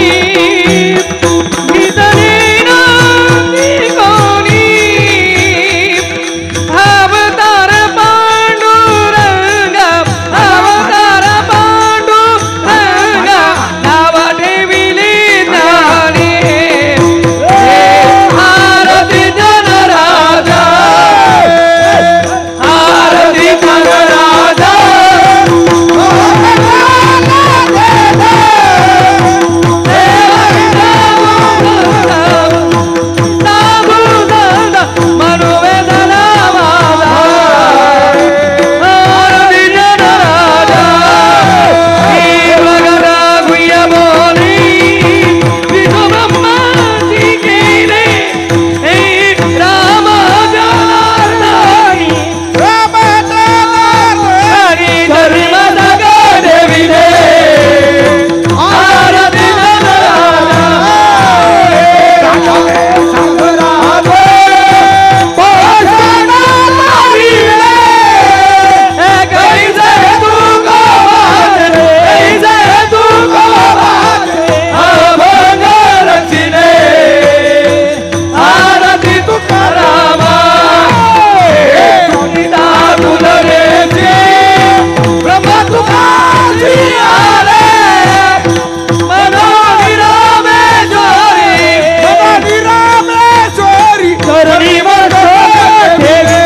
चरणी मस्तक ठेवे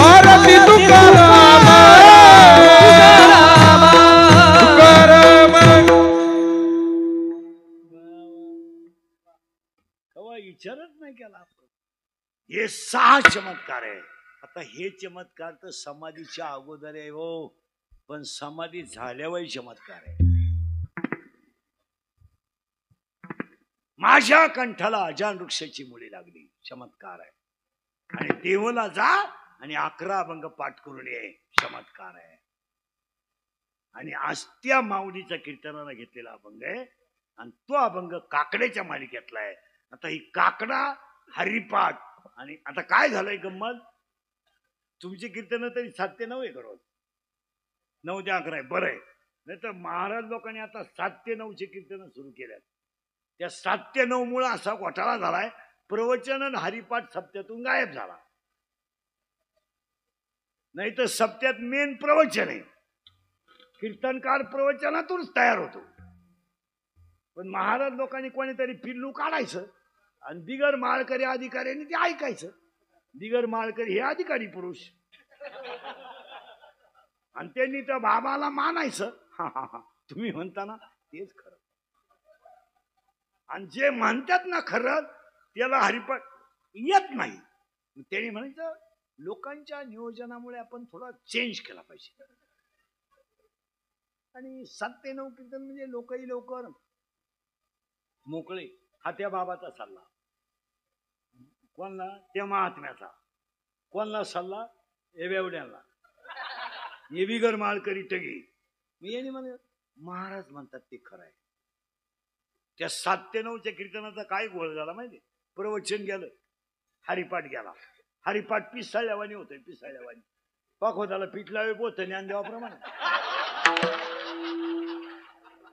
आरती तुकाराम विचारच नाही केला आपण. हे 6 चमत्कार आहे. आता हे चमत्कार तर समाधीच्या अगोदर आहे हो, पण समाधी झाल्यावर चमत्कार आहे. माझ्या कंठाला अजान वृक्षाची मुळी लागली, चमत्कार आहे. आणि देवला जा आणि 11 अभंग पाठ करून ये, चमत्कार आहे. आणि आस्त्या माऊलीचा कीर्तनाला घेतलेला अभंग आहे आणि तो अभंग काकड्याच्या मालिकेतला आहे. आता ही काकडा हरिपाठ. आणि आता काय झालंय गंमत, तुमची कीर्तन तरी 7 ते 9 आहे रोज, 9 ते 11 आहे, बरं आहे. नाही तर महाराज लोकांनी आता 7 ते 9 कीर्तन सुरू केल्यात. त्या 7 ते 9 मुळे असा घोटाळा झालाय, प्रवचन आणि हरिपाठ सप्त्यातून गायब झाला. नाही तर सप्त्यात मेन प्रवचन आहे, कीर्तनकार प्रवचनातूनच तयार होतो. पण महाराज लोकांनी कोणीतरी पिल्लू काढायचं आणि बिगर माळकरी अधिकाऱ्यांनी ते ऐकायचं. बिगर माळकरी हे अधिकारी पुरुष, आणि त्यांनी त्या बाबाला मानायचं. हा हा हा, तुम्ही म्हणता ना तेच खरं. आणि जे म्हणतात ना खरं त्याला हरिपाठ येत नाही. त्यांनी म्हणायचं लोकांच्या नियोजनामुळे आपण थोडा चेंज केला पाहिजे. आणि 7 ते 9 कीर्तन म्हणजे लोकही लवकर मोकळे. हा त्या बाबाचा सल्ला, कोणला त्या महात्म्याचा, कोणला सल्ला हे बेवड्याला, हे बिगर माळकरी टगी. मी यांनी म्हणे महाराज म्हणतात ते खरं आहे. त्या 7 ते 9 कीर्तनाचा काय गोळ झाला माहिती, प्रवचन गेलं, हरिपाठ गेला. हरिपाठ पिसाळल्यावानी होतोय, पिसाळल्यावानी. पाखोदाला पीठ लावे पोत ज्ञान देवाप्रमाणे.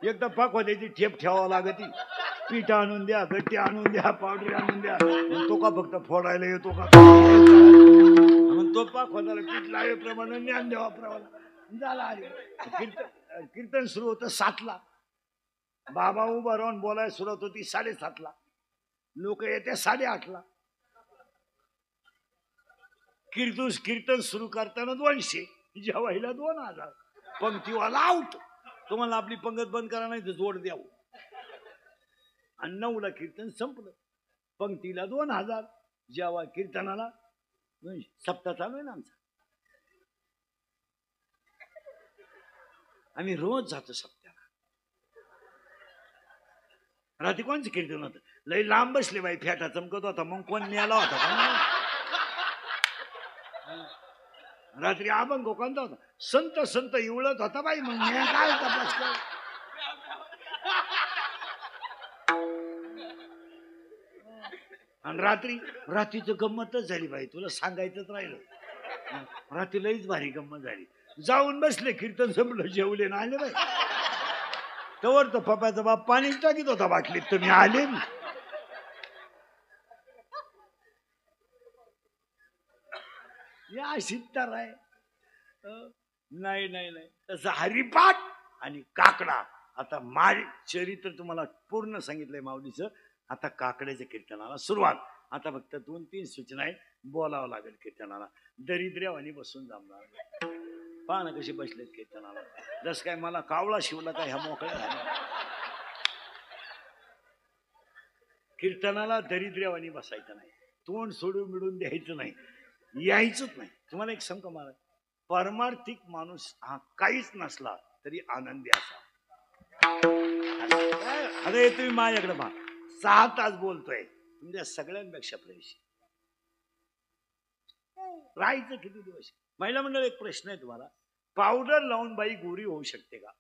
एकदा पाखोद्याची ठेप ठेवावं लागती, पीठ आणून द्या, गट्टी आणून द्या, पावडर आणून द्या. तो का फक्त फोडायला येतो का, तो पाखोदाला पीठ लावेप्रमाणे ज्ञान देवाप्रमाणे झाला. अरे कीर्तन सुरू होतं 7ला, बाबा उभा राहून बोलायला सुरुवात होती 7:30ला, लोक येत्या 8:30ला. कीर्तन सुरू करताना 200, जेवायला 2000, पंक्तीवाला आउट. तुम्हाला आपली पंगत बंद करा नाही तर जोड द्यावं. आणि 9ला कीर्तन संपलं, पंक्तीला 2000, जेव्हा कीर्तनाला 200. सप्ताह चालू आहे ना आमचा, आम्ही रोज जातो सप्त्याला. रात्री कोणचं कीर्तन होतं, लई लांब बसले बाई, फेटा चमकत होता, मग कोण मेला होता का? रात्री अभंग कोणता होता, संत संत इवळत होता बाई, मग मी काय तपास कर. आणि रात्रीचं गंमतच झाली बाई, तुला सांगायचंच राहिलं. रात्री लईच भारी गंमत झाली. जाऊन बसले, कीर्तन संपलं, जेवले ना आले बाई. तवर तर पप्पाचा बाप पाणीच टाकीत होता बाटलीत, तुम्ही आले ना. या शिकतार आहे. नाही नाही नाही, तसं हरिपाठ आणि काकडा. आता माझे चरित्र तुम्हाला पूर्ण सांगितलंय माऊलीचं. आता काकड्याच्या कीर्तनाला सुरुवात. आता फक्त 2-3 सूचना आहेत, बोलावं लागेल कीर्तनाला. दरिद्र्यावानी बसून जमणार. पहा ना कशी बसलेत कीर्तनाला, जस काय मला कावळा शिवला काय ह्या मोकळ्या झाल्या. कीर्तनाला दरिद्र्यावानी बसायचं नाही, तोंड सोडून मिळून द्यायचं नाही, यायचंच नाही. तुम्हाला एक सांगतो मला, परमार्थिक माणूस हा काहीच नसला तरी आनंदी असा. अरे तुम्ही माझ्याकडे पहा, 6 तास बोलतोय तुमच्या सगळ्यांपेक्षा प्रेशी. राहायचं किती दिवस? महिला मंडळ, एक प्रश्न आहे तुम्हाला, पावडर लावून बाई गोरी होऊ शकते का?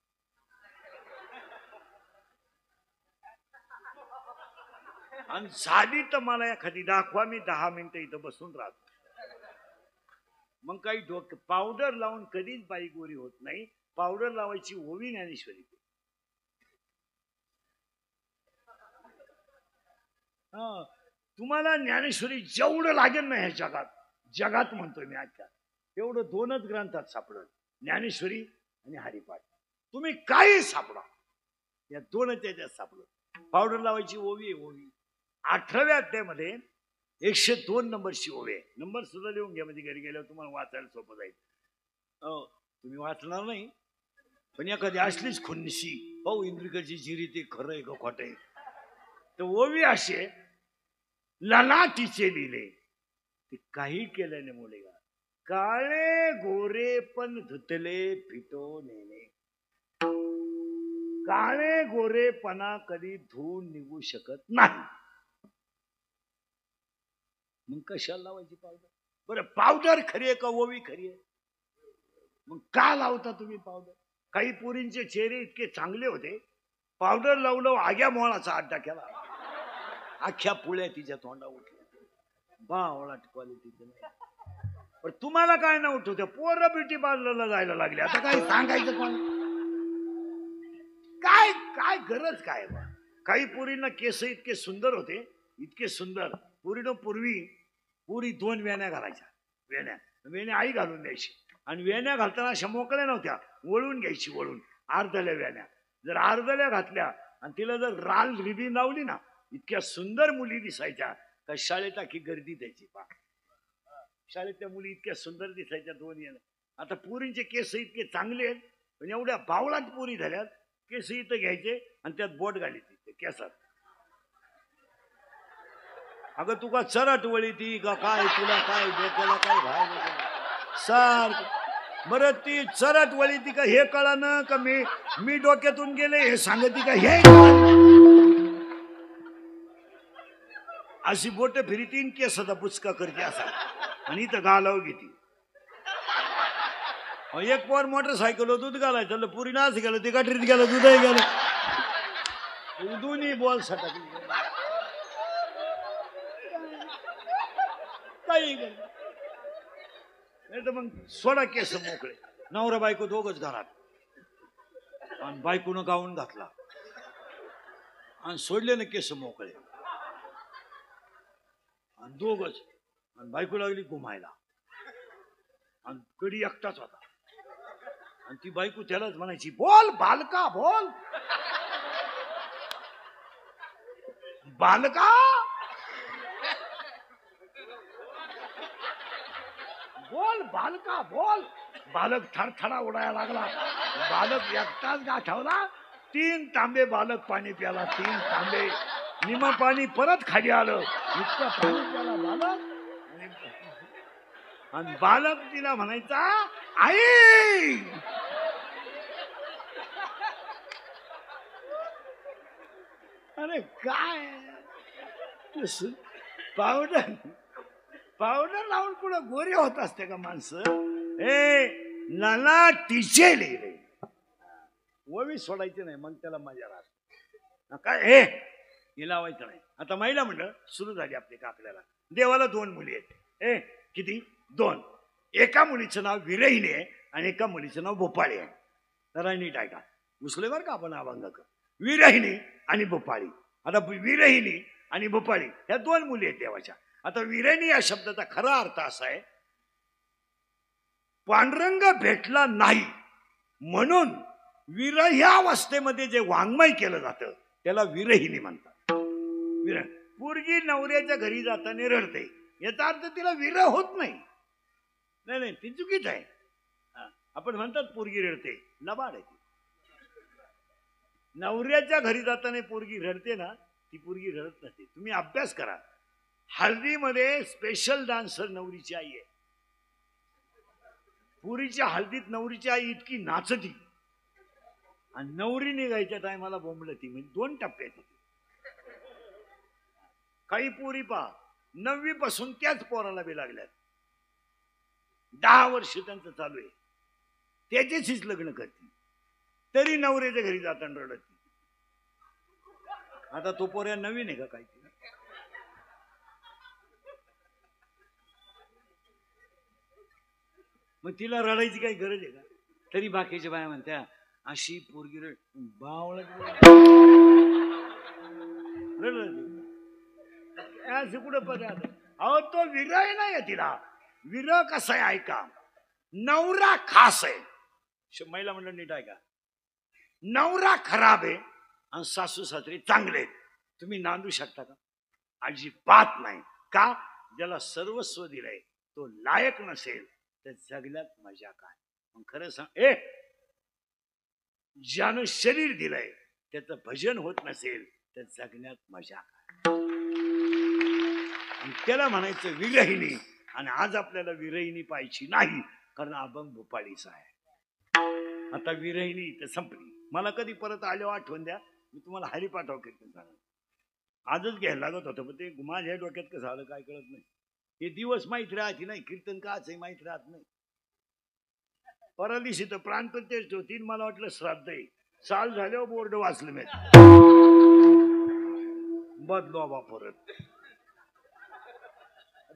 आणि झाली तर मला एखादी दाखवा, मी 10 मिनिटं इथं बसून राहतो. मग काही डोकं, पावडर लावून कधीच बाई गोरी होत नाही. पावडर लावायची ओवी ज्ञानेश्वरी. हा, तुम्हाला ज्ञानेश्वरी जेवढं लागेल ना ह्या जगात म्हणतोय मी, आजच्या एवढं 2च ग्रंथात सापडत. ज्ञानेश्वरी आणि हरिपाठ. तुम्ही काही सापडा, या दोनच त्याच्यात सापडलं. पावडर लावायची ओवी आहे, ओवी 18व्या अध्यायामध्ये 102 नंबरची ओवी आहे. नंबर सुद्धा लिहून घ्या, म्हणजे घरी गेल्यावर तुम्हाला वाचायला सोपं जाईल. तुम्ही वाचणार नाही, पण एखादी असलीच खुन्नशी पाहू इंद्रिकाची जिरी ते खरं आहे का खोटं आहे. तर ओवी असे ललाटीचे लिहिले, ते काही केल्याने मुलेगा. काळे गोरे पण धुतले फिटो नेणे. काळे गोरेपणा कधी धुवून निघू शकत नाही. मग कशाला लावायची पावडर? बरं, पावडर खरी आहे का ओवी खरी आहे? मग का लावता तुम्ही पावडर? काही पोरींचे चेहरे इतके चांगले होते, पावडर लावलं आग्या मोळाचा अड्डा केला, अख्ख्या पुळ्या तिच्या तोंडा उठल्या, बावळा क्वालिटीचं. पण तुम्हाला काय ना उठवत्या, पोरं ब्युटी पार्लरला जायला लागले. आता काय सांगायचं कोण? काय काय गरज काय बा? काही पोरींना केस इतके सुंदर होते, इतके सुंदर. पूर्वी 2 वेण्या घालायच्या. वेण्या आई घालून द्यायची, आणि वेण्या घालताना अशा मोकळ्या नव्हत्या, वळून घ्यायची, वळून अर्धल्या वेण्या. जर अर्धल्या घातल्या आणि तिला जर लाल रिबीन लावली ना, इतक्या सुंदर मुली दिसायच्या का शाळेत आखी गर्दी द्यायची. पा शाळेतल्या मुली इतक्या सुंदर दिसायच्या 2 वेण्या. आता पोरींचे केस इतके चांगले आहेत, पण एवढ्या बावळात पोरी झाल्यात, केस इथं घ्यायचे आणि त्यात बोट घालायची केसात. अगं तुका चरट वळी ती का काय, तुला काय डोक्याला काय भाग सारखं. बरं, ती चरट वळी ती का हे कळानं का मी डोक्यातून गेले हे सांगती का हे? अशी बोट फिरतीन केसाचा पुचका करते असा, आणि इथं घालाव घेते. एक पोर मोटरसायकल दूध घालायचं, पुरी नाच गेलं, ते गटरीत गेलं, दूधही गेलं, दोन्ही बॉल सटकले. काही नाही तर मग सोडा केस मोकळे. नवरा बायको दोघच घरात, आणि बायकोनं गाऊन घातला आणि सोडले ना केस मोकळे, आणि दोघच. आणि बायको लागली घुमायला, आणि कडी एकटाच होता, आणि ती बायको त्यालाच म्हणायची, बोल बालका बोल, बालका बोल, बालका बोल. बालक थरथडा उडायला लागला. बालक एकटाच गाठवला. 3 तांबे बालक पाणी प्याला, 3 तांबे. निम पाणी परत खाली आलं, इतकं पाणी प्याला बालक. आणि बालक तिला म्हणायचा, आई. अरे काय पावडर लावून कुठं गोरे होत असते का माणसं? नाना टिचेल रे. ओवी सोडायची नाही, मग त्याला मजा राहत. काय हे लावायचं नाही. आता महिला मंडळ सुरू झाली आपली काकड्याला. देवाला 2 मुली आहेत. किती? 2. एका मुलीचं नाव विरहिणी आहे आणि एका मुलीचं नाव भोपाळी आहे. जरा नीट ऐका, उचले बरं का आपण अभंग. विरहिणी आणि भोपाळी. आता विरहिणी आणि भोपाळी ह्या 2 मुली आहेत देवाच्या. आता विरहिणी या शब्दाचा खरा अर्थ असा आहे, पांडुरंग भेटला नाही म्हणून विरह्यावस्थेमध्ये जे वाङ्मय केलं जातं त्याला विरहिणी म्हणतात. पोरगी नवऱ्याच्या घरी जाताना रडते, याचा अर्थ तिला विरह होत नाही. नाही, ती चुकीच आहे. आपण म्हणतात पोरगी रडते, लबाड आहे ती. नवऱ्याच्या घरी जाताना पोरगी रडते ना, ती पोरगी रडत नसते. तुम्ही अभ्यास करा. हळदीमध्ये स्पेशल डान्सर नवरीची आई आहे. पुरीच्या हळदीत नवरीची आई इतकी नाचती, आणि नवरी निघायच्या टायमाला बोंबलती. म्हणजे 2 टप्प्यात. काही पोरी पा 9वी पासून त्याच पोराला बी लागल्यात. 10 वर्ष त्यांचं चालू आहे, त्याच्याशीच लग्न करते, तरी नवऱ्याच्या घरी जाताना रडत. आता तो पोऱ्या नवीन आहे का काय? मग तिला रडायची काही गरज आहे का? तरी बाकीच्या बाया म्हणत्या अशी पोरगी बावळा कुठं पदार्थ. अहो तो विरह नाही तिला. विरह कसा आहे ऐका, नवरा खास आहे, महिला मंडळ नीट आहे का? नवरा खराब आहे आणि सासू सासरे चांगले आहेत, तुम्ही नांदू शकता का? अजिबात नाही. का? ज्याला सर्वस्व दिलंय तो लायक नसेल तर जगल्यात मजा काय? मग खरं सांग, ज्यानं शरीर दिलंय त्याचं भजन होत नसेल तर जगण्यात मजा काय? आणि त्याला म्हणायचं विरहिणी. आणि आज आपल्याला विरहिणी पाहिजे नाही, कारण अभंग भोपाळीचा आहे. आता विरहिणी तर संपली. मला कधी परत आलो आठवण द्या, मी तुम्हाला हरिपाठाव कीर्तन सांग. आजच घ्यायला लागत होतं, पण ते माझ्या डोक्यात कसं आलं काय कळत नाही. हे दिवस माहीत राहते नाही, कीर्तन काच माहीत राहत नाही. परदिवशी तर प्राणप्रतिष्ठा होती, मला वाटलं श्राद्ध आहे. साल झाल्यावर बोर्ड वाचलं मी, बदलो बा परत.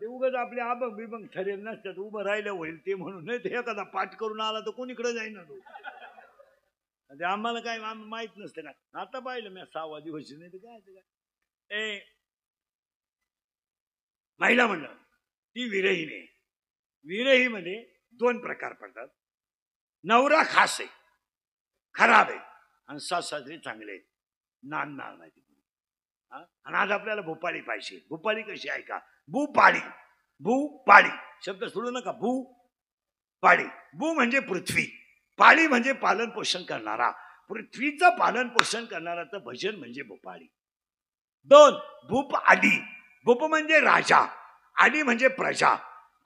उगाच आपले अभंग बिभंग ठरेल नसतात, उभं राहिलं होईल ते म्हणून. नाही ते एखादा पाठ करून आला तर कोणीकडे जाईना तो. आम्हाला काय माहित नसते ना. आता पाहिलं मी 6वा दिवस, नाही तर काय. महिला मंडळ ती विरहिणी. विरही मध्ये 2 प्रकार पडतात. नवरा खास आहे, खराब आहे, आणि सासरे चांगले आहेत, नांदणार नाही. आणि आज आपल्याला भूपाळी पाहिजे. भूपाळी कशी आहे का? भूपाळी. भूपाळी शब्द सोडू नका. भूपाळी. भू म्हणजे पृथ्वी, पाळी म्हणजे पालन पोषण करणारा. पृथ्वीचं पालन पोषण करणाराचं भजन म्हणजे भूपाळी. 2 भूप आली. भूप म्हणजे राजा, आली म्हणजे प्रजा.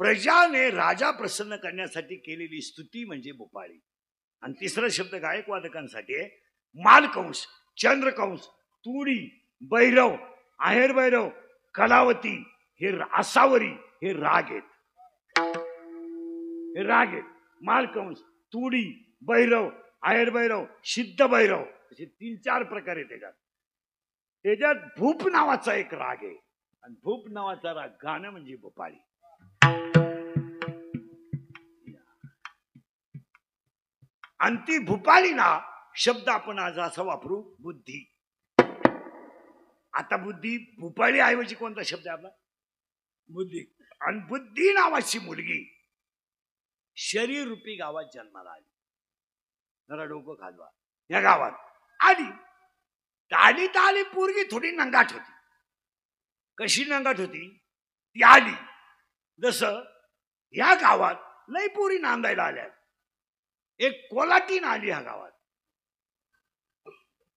प्रजाने राजा प्रसन्न करण्यासाठी केलेली स्तुती म्हणजे भूपाळी. आणि 3रा शब्द गायकवादकांसाठी आहे मालकंस, चंद्रकंस, तुडी, भैरव, आहेर भैरव, कलावती, हे आसावरी, हे राग आहेत. हे राग आहेत. मालकंस, तुडी, भैरव, आहेर भैरव, सिद्ध भैरव, असे 3-4 प्रकार आहेत त्याच्यात. त्याच्यात भूप नावाचा एक राग आहे, आणि भूप नावाचा राग गाणं म्हणजे भूपाळी. आणि ती भूपाळी ना शब्द आपण आज असा वापरू बुद्धी. आता बुद्धी भूपाळी ऐवजी कोणता शब्द आहे आपला? बुद्धी. आणि बुद्धी नावाची मुलगी शरीर रूपी गावात जन्माला आली. जरा डोकं खालवा. या गावात आली तर आली पोरगी थोडी नंगाट होती. कशी नंगाट होती? ती आली जसं या गावात लई पोरी नांदायला आल्या, एक कोलाटीन आली ह्या गावात.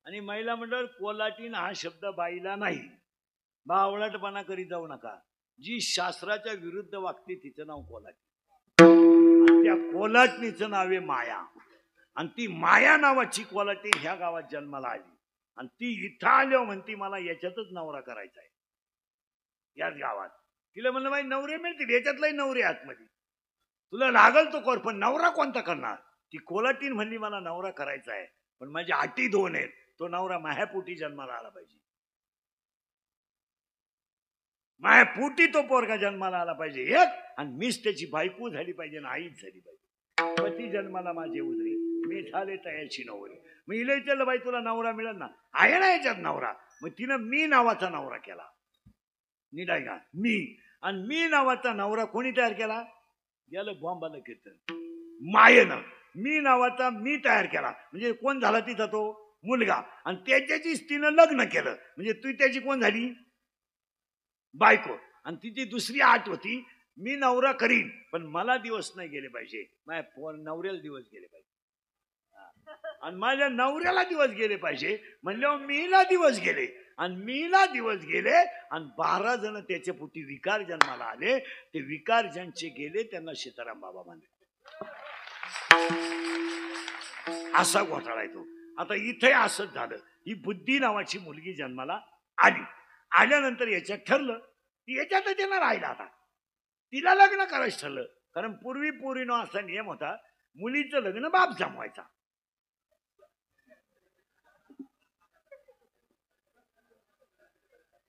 आणि महिला मंडळ कोलाटीन हा शब्द बाईला नाही. बावळटपणा करीत जाऊ नका. जी शास्त्राच्या विरुद्ध वागते तिचं नाव कोलाटी. त्या कोलाटणीचं नाव आहे माया. आणि ती माया नावाची कोलाटी ह्या गावात जन्माला आली. आणि ती इथं आल्यावर म्हणती मला याच्यातच नवरा करायचा आहे. याच गावात तिला म्हणलं बाई नवरे मिळतील, याच्यातलाही नवरे आतमध्ये, तुला लागल तो कर, पण नवरा कोणता करणार? ती कोलाटीन म्हणली मला नवरा करायचा आहे, पण माझ्या अटी 2 आहेत. तो नवरा मायापोटी जन्माला आला पाहिजे. मायापोटी तो पोरगा जन्माला आला पाहिजे एक, आणि मीच त्याची बायको झाली पाहिजे ना आईच झाली पाहिजे. पती जन्माला माझे उजरी, मी झाले तयाची नवरी. मग हिला विचारलं बाई तुला नवरा मिळेल ना? आहे ना याच्यात नवरा. मग तिनं मी नावाचा नवरा केला. नीट आहे का? मी. आणि मी नावाचा नवरा कोणी तयार केला? गेलं बॉम्बाला कीर्तन. मायेनं मी नावाचा मी तयार केला. म्हणजे कोण झाला तिचा? तो मुलगा. आणि त्याच्याची तिनं लग्न केलं, म्हणजे तू त्याची कोण झाली? बायको. आणि तिची दुसरी आट होती मी नवरा करीन, पण मला दिवस नाही गेले पाहिजे, माझ्या नवऱ्याला दिवस गेले पाहिजे. आणि माझ्या नवऱ्याला दिवस गेले पाहिजे म्हणल्यावर मीला दिवस गेले. आणि मीला दिवस गेले आणि 12 जण त्याच्या पोटी विकार जन्माला आले. ते विकार ज्यांचे गेले त्यांना सीताराम बाबा मानले. असा घोटाळा आहे तो. आता इथे असंच झालं. ही बुद्धी नावाची मुलगी जन्माला आली. आल्यानंतर याच्यात ठरलं ती याच्यातच येणार राहिला. आता तिला लग्न करायचं ठरलं, कारण पूर्वी पोरीनो असा नियम होता मुलीचं लग्न बाप जमवायचा.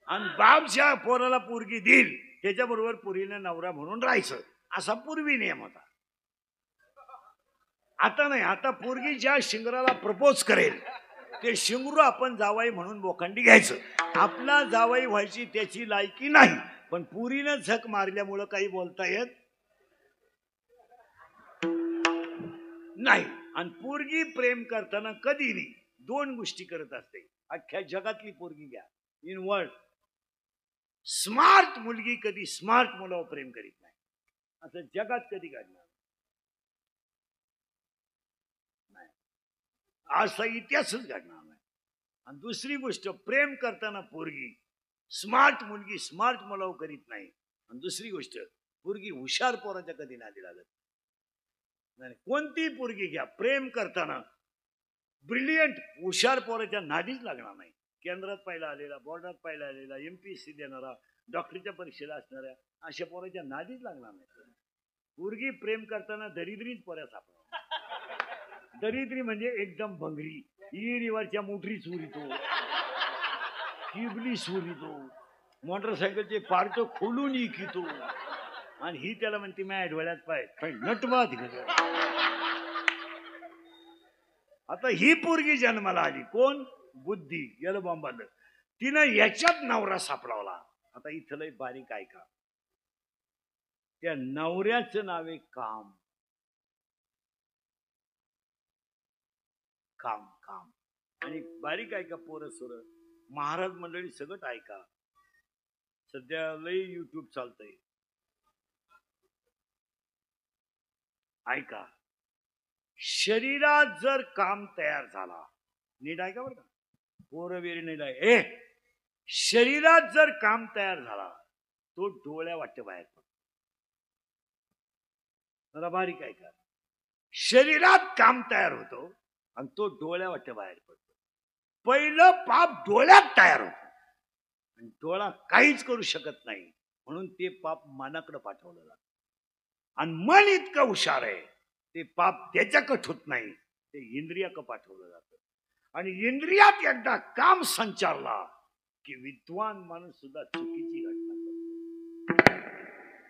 आणि बाप ज्या पोराला पोरगी देईल त्याच्याबरोबर पोरीने नवरा म्हणून राहायचं, असा पूर्वी नियम होता. आता नाही. आता पोरगी ज्या शिंगराला प्रपोज करेल ते शिंगरू आपण जावाई म्हणून बोखंडी घ्यायचं. आपला जावाई व्हायची त्याची लायकी नाही, पण पुरीनं झक मारल्यामुळं काही बोलता येत नाही. आणि पोरगी प्रेम करताना कधी नाही दोन गोष्टी करत असते. अख्ख्या जगातली पोरगी घ्या इन वर्ल्ड, स्मार्ट मुलगी कधी स्मार्ट मुलावर प्रेम करीत नाही, असं जगात कधी घडणार नाही, असा इतिहासच घडणार नाही. आणि दुसरी गोष्ट, प्रेम करताना पोरगी स्मार्ट मुलगी स्मार्ट मुलावर करीत नाही. आणि दुसरी गोष्ट, पोरगी हुशार पोराच्या कधी नादी लागत नाही. कोणतीही पोरगी घ्या, प्रेम करताना ब्रिलियंट हुशार पोराच्या नादीच लागणार नाही. केंद्रात पहिला आलेला, बोर्डात पहिला आलेला, MPSC देणारा, डॉक्टरच्या परीक्षेला असणाऱ्या अशा पोराच्या नादीच लागणार नाही. पोरगी प्रेम करताना दरिद्रीच पोऱ्या सापडा. दरिद्री म्हणजे एकदम भंगरी, इरीवरच्या मोटरी चोरीतो, किबली चोरीतो, मोटरसायकलचे पार्ट खोलून इकितो, आणि ही त्याला म्हणते माझ्या डोळ्यात पाय नटवा तिकडे. आता ही पोरगी जन्माला आली, कोण? बुद्धी गेलं बॉम्बालं, तिनं याच्यात नवरा सापडावला. आता इथं लय बारीक ऐका, त्या नवऱ्याचं नाव आहे काम. काम काम. आणि बारीक ऐका पोरं सोर, महाराज मंडळी सगळं ऐका. सध्या लय YouTube चालतंय, ऐका. शरीरात जर काम तयार झाला, नीट ऐका बरं का पोरं वेरी नीट आहे. शरीरात जर काम तयार झाला तो डोळ्या वाटते बाहेर पडतो. जरा बारीक ऐका, शरीरात काम तयार होतो आणि तो डोळ्या वाटते बाहेर पडतो. पहिलं पाप डोळ्यात तयार होतो आणि डोळा काहीच करू शकत नाही, म्हणून ते पाप मनाकडे पाठवलं जातं. आणि मन इतकं हुशार आहे, ते पाप त्याच्याकडे होत नाही, ते इंद्रियाकडे पाठवलं जातं. आणि इंद्रियात एकदा काम संचारला की विद्वान माणूस सुद्धा चुकीची घटना करतो.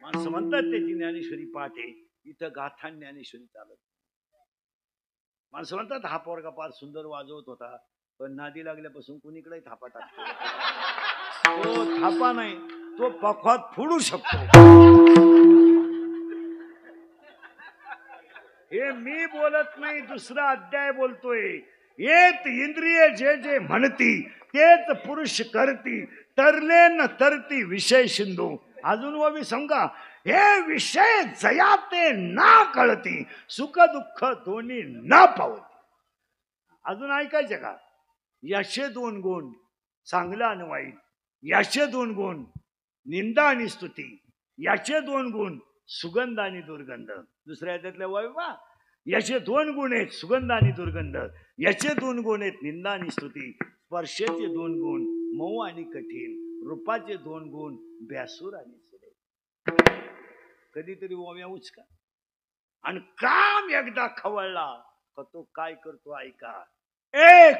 माणसं म्हणतात त्याची ज्ञानेश्वरी पाठ आहे, इथं गाथा ज्ञानेश्वरी चालत. माणसं म्हणतात हा पोरगा फार सुंदर वाजवत होता, पण नादी लागल्यापासून कुणीकडे थापा टाकतो. तो थापा नाही, तो पखवात फोडू शकतो. हे मी बोलत नाही, दुसरा अध्याय बोलतोय. येत इंद्रिय जे जे म्हणती तेच पुरुष करती, तरले न तरती विषय सिंधू. अजून व मी सांगा, हे विषय जया ते ना कळती, सुख दुःख दोन्ही न पावती. अजून ऐकायचं का? याचे दोन गुण, चांगला आणि वाईट. याचे दोन गुण, निंदा आणि स्तुती. याचे दोन गुण, सुगंध आणि दुर्गंध. दुसऱ्या त्यातल्या वाईवा, याचे दोन गुण आहेत सुगंध आणि दुर्गंध. याचे दोन गुण आहेत निंदा आणि स्तुती. स्पर्शाचे दोन गुण, मऊ आणि कठीण. रूपाचे दोन गुण, ब्यासूर आणि सुरेख. कधीतरी ओव्या उचका. आणि काम एकदा खवळला का तो काय करतो ऐका. एक,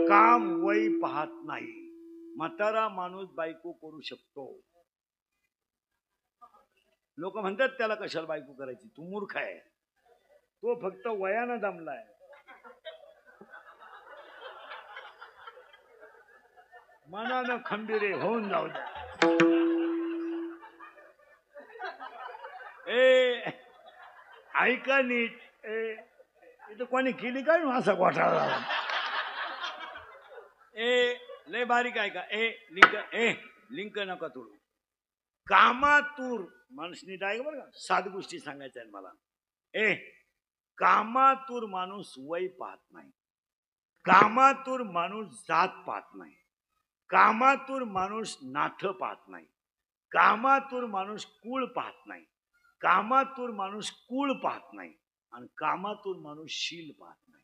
काम वय पाहत नाही. म्हातारा माणूस बायको करू शकतो. लोक म्हणतात त्याला कशाला बायको करायची, तू मूर्ख आहे. तो फक्त वयानं दमलाय. मनानं खंबीरे होऊन जाऊ द्या. ऐका नीट. इथं कोणी केली काय असा घोटाळा झाला. लय बारीक ऐका. लिंक नका तोडू. कामातूर माणूस नीट ऐका बरं का. 7 गोष्टी सांगायच्या आहेत मला. कामातूर माणूस वय पाहत नाही. कामातूर माणूस जात पाहत नाही. कामातूर माणूस नाथ पाहत नाही. कामातूर माणूस कुळ पाहत नाही. कामातूर माणूस कुळ पाहत नाही. आणि कामातूर माणूस शील पाहत नाही.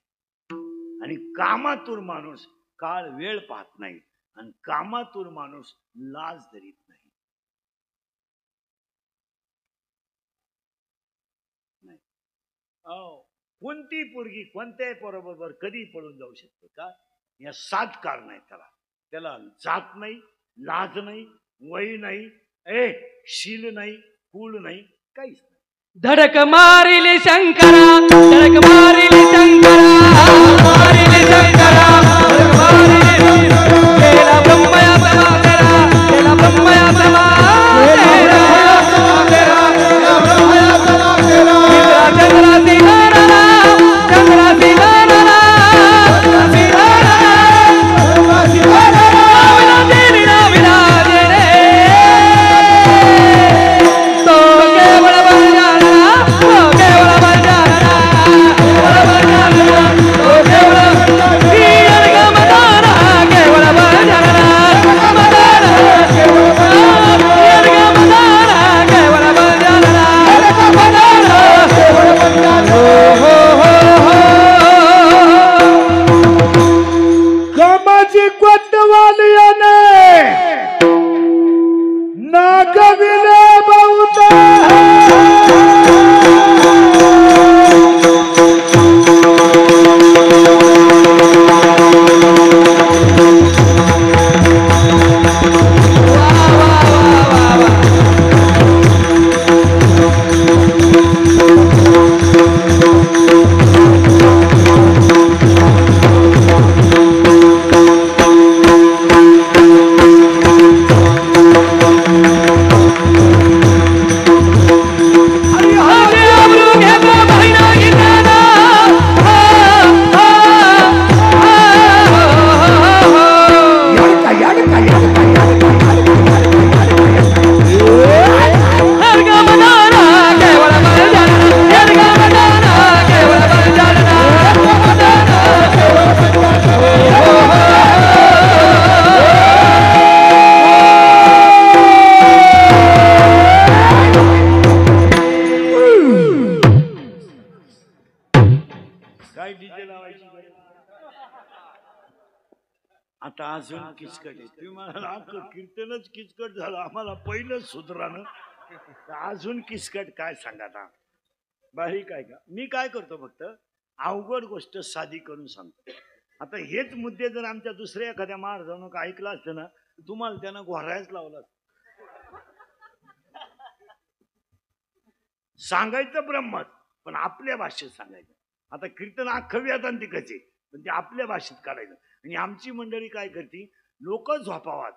आणि कामातूर माणूस काळ वेळ पाहत नाही. आणि कामातूर माणूस लाज धरीत नाही. कोणती पोरगी कोणत्याही पोराबरोबर कधी पळून जाऊ शकते का? या 7 कारण आहेत त्याला. त्याला जात नाही, लाज नाही, वय नाही, शील नाही, कुळ नाही, काहीच नाही. धडक मारिले शंकरा, धडक मारिले शंकरा, मारिले शंकरा, धडक मारिले केला ब्रह्मया समाधरा, केला ब्रह्मया समाधरा, केला ब्रह्मया समाधरा, चंद्रा सिंहारा, चंद्रा आता अजून किचकट आहे. तुम्ही मला कीर्तनच किचकट झालं, आम्हाला पहिलंच सुधरानं अजून किचकट काय सांगा आता. बारीक काय का मी काय करतो, फक्त अवघड गोष्ट साधी करून सांगतो. आता हेच मुद्दे जर आमच्या दुसऱ्या एखाद्या महाराजांना ऐकला असतं ना, तुम्हाला त्यानं घोरायच लावला. सांगायचं ब्रह्मच, पण आपल्या भाषेत सांगायचं. आता कीर्तन अख्खं वेदांतिकच आहे, पण ते आपल्या भाषेत काढायचं. आणि आमची मंडळी काय करते, लोक झोपावात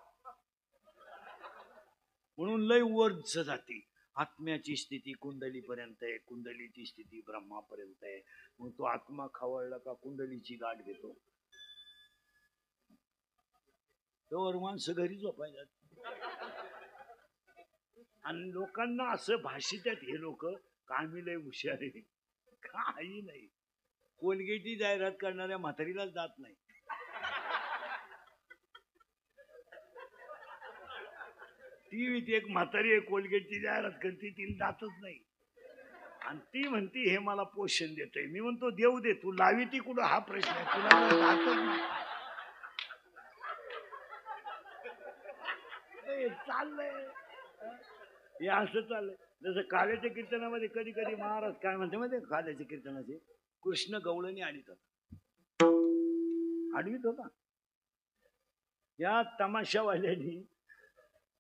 म्हणून लय वरच जाते. आत्म्याची स्थिती कुंडलीपर्यंत आहे, कुंडलीची स्थिती ब्रह्मापर्यंत आहे. मग तो आत्मा खवळला का कुंडलीची गाठ घेतो, तर माणसं घरी झोपायला. आणि लोकांना असं भाषितात हे लोक, आम्ही लय हुशार आहे, काही नाही. कोलगेटची जाहिरात करणाऱ्या म्हातारीलाच जात नाही. ती एक म्हातारी आहे, कोलगेटची जाहिरात करते, तिला जातच नाही. आणि ती म्हणती हे मला पोषण देतय. मी म्हणतो देऊ दे, तू लावी ती कुठं हा प्रश्न आहे, तुला जातच नाही. चाललंय हे असं चाललंय. जसं काव्याच्या कीर्तनामध्ये कधी कधी महाराज काय म्हणते माहिती, काव्याच्या कीर्तनाचे कृष्ण गवळणी आडीत होता. या तमाशावाल्यांनी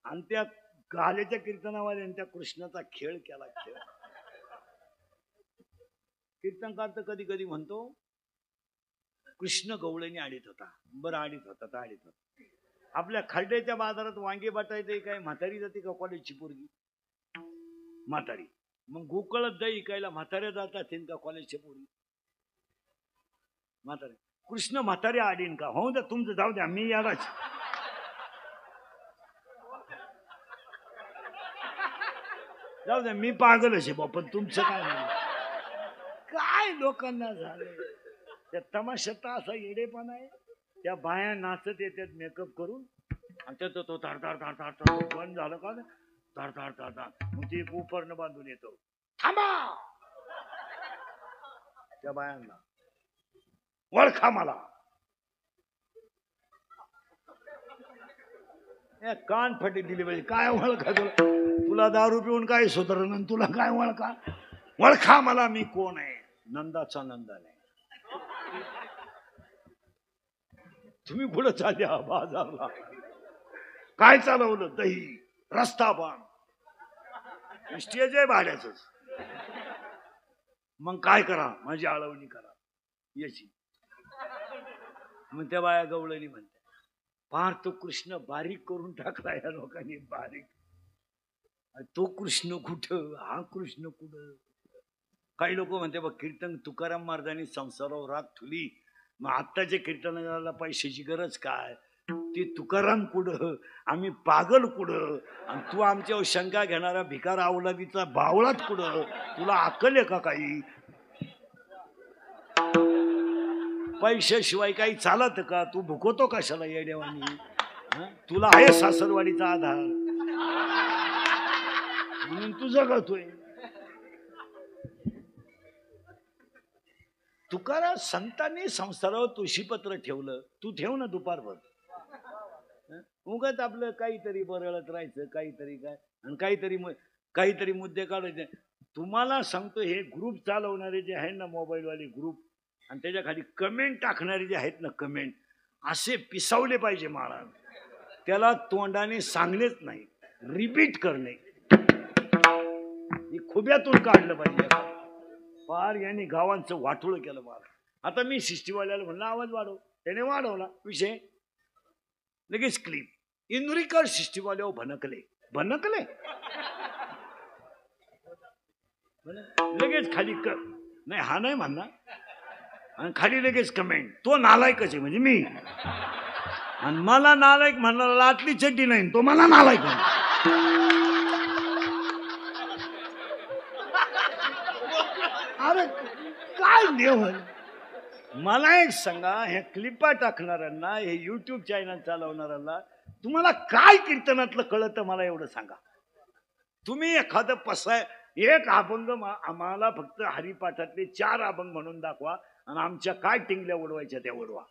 आणि त्या काल्याच्या कीर्तनावाल्यांनी त्या कृष्णाचा खेळ केला. कीर्तनकार तर कधी कधी म्हणतो कृष्ण गवळणी आडीत होता. बरं, आडीत होता तर आडीत होता. आपल्या खड्ड्याच्या बाजारात वांगे बटायचे काय म्हातारी जाते का कॉलेजची पोरगी? म्हातारी. मग गोकळत जाई इकायला म्हाताऱ्या जातात का कॉलेजच्या पोरगी? म्हातारी. कृष्ण म्हातारी आडीन का? हो द्या तुमचं, जाऊ द्या, मी यालाच जाऊ द्या, मी पागलच आहे बा. पण तुमचं काय नाही. काय लोकांना झालं त्या तमाशात असा येडेपणा आहे. त्या बाया नाचत येतात मेकअप करून, आणि त्यात तो धाड धाड धाड धाड धाड बंद झालं का धाड धाड धाड धाड, मग ते उपर्ण बांधून येतो. थांबा, त्या बायांना ओळखा मला. कान फटे दिली पाहिजे. काय ओळखा तुला दारू पिऊन काय सुधारण, तुला काय ओळखा? ओळखा मला, मी कोण आहे. नंदाचा नंदा नाही. तुम्ही पुढे चालल्या बाजारला, काय चालवलं? दही, रस्ता बाण, स्टेज आहे भाड्याच. मग काय करा, माझी आळवणी करा याची. मग त्या बाया गवळणी म्हणते, फार तो कृष्ण बारीक करून टाकला या लोकांनी. बारीक, तो कृष्ण कुठं, हा कृष्ण कुठं? काही लोक म्हणते बघ, कीर्तन तुकाराम महाराजांनी संसारावर राग ठुली, मग आत्ताच्या कीर्तनाला पैशाची गरज काय? ते तुकाराम कुठं, आम्ही पागल कुठं, आणि तू आमच्यावर शंका घेणारा भिकार अवलादीचा बावळात कुठं? तुला अक्कल आहे का काही? पैशाशिवाय काही चालत का? तू भुकवतो कशाला येड्यावानी? तुला आहे सासरवाडीचा आधार म्हणून तू जगतोय. तुकाराम संतांनी संसारावर तुळशीपत्र ठेवलं, तू ठेव ना दुपारभर. उगाच आपलं काहीतरी बरळत राहायचं, काहीतरी काय, आणि काहीतरी मुद्दे काढायचे. तुम्हाला सांगतो, हे ग्रुप चालवणारे जे आहेत ना, मोबाईलवाले ग्रुप, आणि त्याच्या खाली कमेंट टाकणारे जे आहेत ना, कमेंट असे पिसावले पाहिजे महाराज. त्याला तोंडाने सांगणेच नाही, रिपीट करणे, खुब्यातून काढलं पाहिजे. फार यांनी गावांचं वाटोळं केलं मला. आता मी सिस्टीवाल्याला म्हणलं आवाज वाढव, त्याने वाढवला. विषय लगेच क्लिप. इंदुरीकर सिस्टीवाल्यावर भनकले लगेच खाली नाही, हा नाही म्हणणार, आणि खाली लगेच कमेंट, तो नालायकच आहे म्हणजे मी. आणि मला नालायक म्हणणारा लाटली चड्डी नाही, तो मला नालायक म्हणतो. अरे काय देव. मला एक सांगा, हे क्लिपा टाकणाऱ्यांना, हे युट्यूब चॅनल चालवणाऱ्यांना, तुम्हाला काय कीर्तनातलं कळतं मला एवढं सांगा. तुम्ही एखादं एक अभंग आम्हाला फक्त हरिपाठातले 4 अभंग म्हणून दाखवा, आणि आमच्या काय टिंगल्या उडवायच्या त्या उडवा.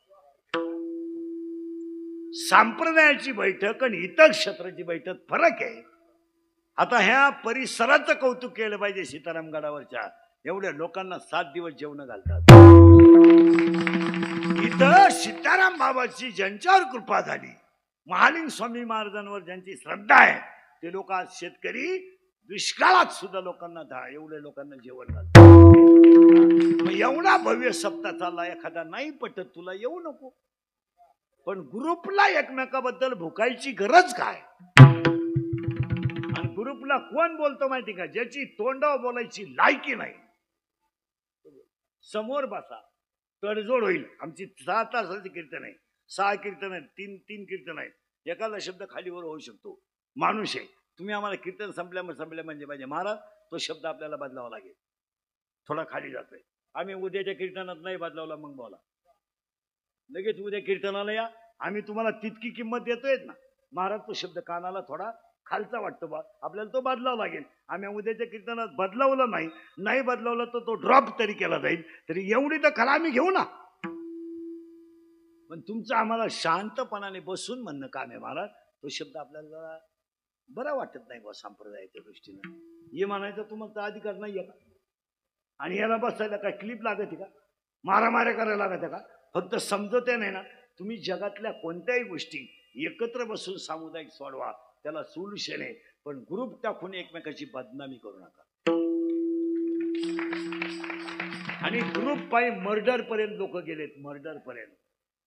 संप्रदायाची बैठक आणि इतर क्षेत्राची बैठक फरक आहे. आता ह्या परिसराचं कौतुक केलं पाहिजे. सीताराम गडावरच्या एवढ्या लोकांना 7 दिवस जेवण घालतात. इथं सीताराम बाबाची ज्यांच्यावर कृपा झाली, महालिंग स्वामी महाराजांवर ज्यांची श्रद्धा आहे, ते लोक आज शेतकरी दुष्काळात सुद्धा लोकांना एवढ्या लोकांना जेवण घालतात. मग एवढा भव्य सप्ताह चालला, एखादा नाही पटत तुला येऊ नको, पण ग्रुपला एकमेकाबद्दल भुकायची गरज काय? आणि ग्रुपला कोण बोलतो माहिती का? ज्याची तोंडावर बोलायची लायकी नाही. समोर बसा, तडजोड होईल. आमची 6 तासाची कीर्तन आहे, 6 कीर्तन आहेत, 3 कीर्तन आहेत. एखादा शब्द खालीवर होऊ शकतो. माणूस आहे. तुम्ही आम्हाला कीर्तन संपल्या म्हणजे पाहिजे महाराज, तो शब्द आपल्याला बदलावा लागेल. थोडा खाली जातोय. आम्ही उद्याच्या कीर्तनात नाही बदलावला मग बोला. लगेच उद्या कीर्तनाला या, आम्ही तुम्हाला तितकी किंमत देतोय ना महाराज. तो शब्द कानाला थोडा खालचा वाटतो बा, आपल्याला तो बदलावा लागेल. आम्ही उद्याच्या कीर्तनात बदलावलं नाही बदलावलं तर तो ड्रॉप तरी केला जाईल. तरी एवढी तर कला आम्ही घेऊ ना. पण तुमचं आम्हाला शांतपणाने बसून म्हणणं काम आहे महाराज. तो शब्द आपल्याला बरा वाटत नाही बा संप्रदायाच्या दृष्टीनं. हे म्हणायचं तुम्हाला अधिकार नाहीये का? आणि याला बसायला काय क्लिप लागते का? मारामाऱ्या करायला लागते का? फक्त समजते नाही ना. तुम्ही जगातल्या कोणत्याही गोष्टी एकत्र बसून सामुदायिक सोडवा, त्याला सोल्युशन आहे. पण ग्रुप टाकून एकमेकाची बदनामी करू नका. आणि ग्रुप पायी मर्डर पर्यंत लोक गेलेत. मर्डर पर्यंत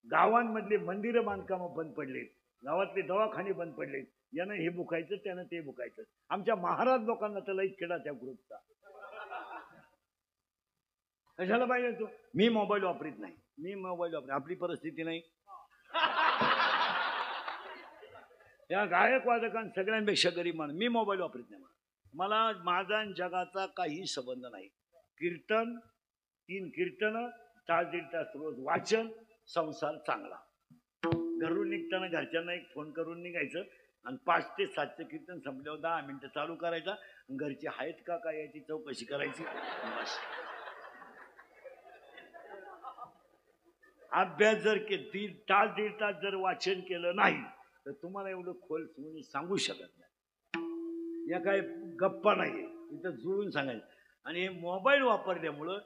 गावांमधले मंदिरं बांधकामं बंद पडलेत, गावातले दवाखाने बंद पडलेत. यानं हे बुकायचं, त्यानं ते बुकायचं. आमच्या महाराज लोकांना तर लई खेळा त्या ग्रुपचा. कशाला पाहिजे तो? मी मोबाईल वापरीत नाही, आपली परिस्थिती नाही. या गायक वादकां सगळ्यांपेक्षा गरीब माणूस. मी मोबाईल वापरीत नाही. मला माझा जगाचा काही संबंध नाही. कीर्तन, 3 कीर्तन, 1.5 तास रोज वाचन, संसार चांगला. घरून निघताना घरच्यांना एक फोन करून निघायचं आणि 5 ते 7चं कीर्तन संपल्यावर 10 मिनिटं चालू करायचा. घरचे आहेत का काय याची चौकशी करायची. बस. अभ्यास जर 1.5 तास जर वाचन केलं नाही तर तुम्हाला एवढं खोल सांगू शकत नाही. या काय गप्पा नाहीये, इथं जुळून सांगायचं. आणि हे मोबाईल वापरल्यामुळं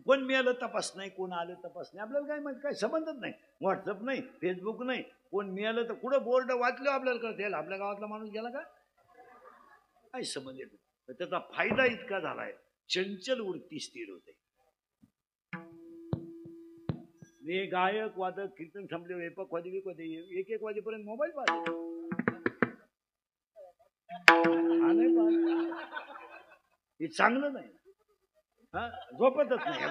कोण मिळालं तपास नाही, कोण आलं तपास नाही. आपल्याला काय माहिती, काय संबंधच नाही. व्हॉट्सअप नाही, फेसबुक नाही. कोण मिळालं तर कुठं बोर्ड वाचलं आपल्याला कळत. यायला आपल्या गावातला माणूस गेला का काय संबंध येतो. तर त्याचा फायदा इतका झालाय, चंचल वृत्ती स्थिर होते. हे गायक वादक कीर्तन संपले, एपक वादी 1 वाजेपर्यंत मोबाईल पाहते. हे चांगलं नाही. झोपतच नाही.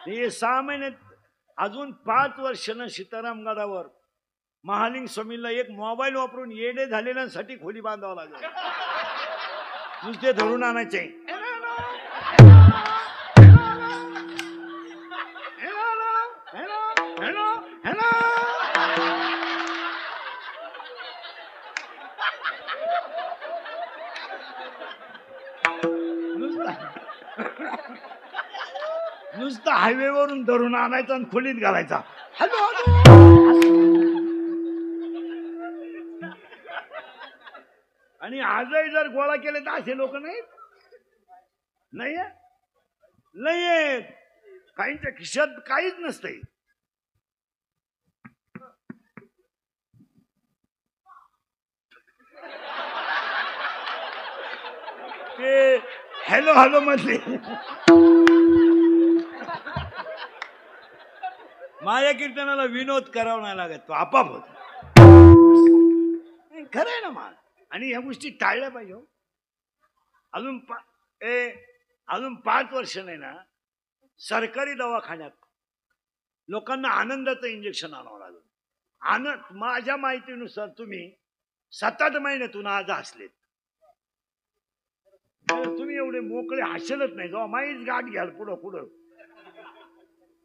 हे 6 महिन्यात अजून 5 वर्षानं सीताराम गडावर महालिंग स्वामीला एक मोबाईल वापरून येडे झालेल्यांसाठी खोली बांधावं लागेल. नुसते धरून आणायचे. नुसतं हायवेवरून धरून आणायचा आणि खोलीत घालायचा. हॅलो आणि आजही जर गोळा केले तर असे लोक नाही. काहींच्या खिशात काहीच नसतंय. ते हॅलो मधले माझ्या कीर्तनाला विनोद करावा नाही लागत, तो आपाप होत. खरं आहे ना मान. आणि ह्या गोष्टी टाळल्या पाहिजे. अजून 5 वर्ष नाही ना सरकारी दवाखान्यात लोकांना आनंदाचं इंजेक्शन आणावं लागलं. आनंद माझ्या माहितीनुसार तुम्ही 7-8 महिन्यातून आज हसलेत. तुम्ही एवढे मोकळे हसलच नाही. जेव्हा माहीच गाठ घ्याल पुढं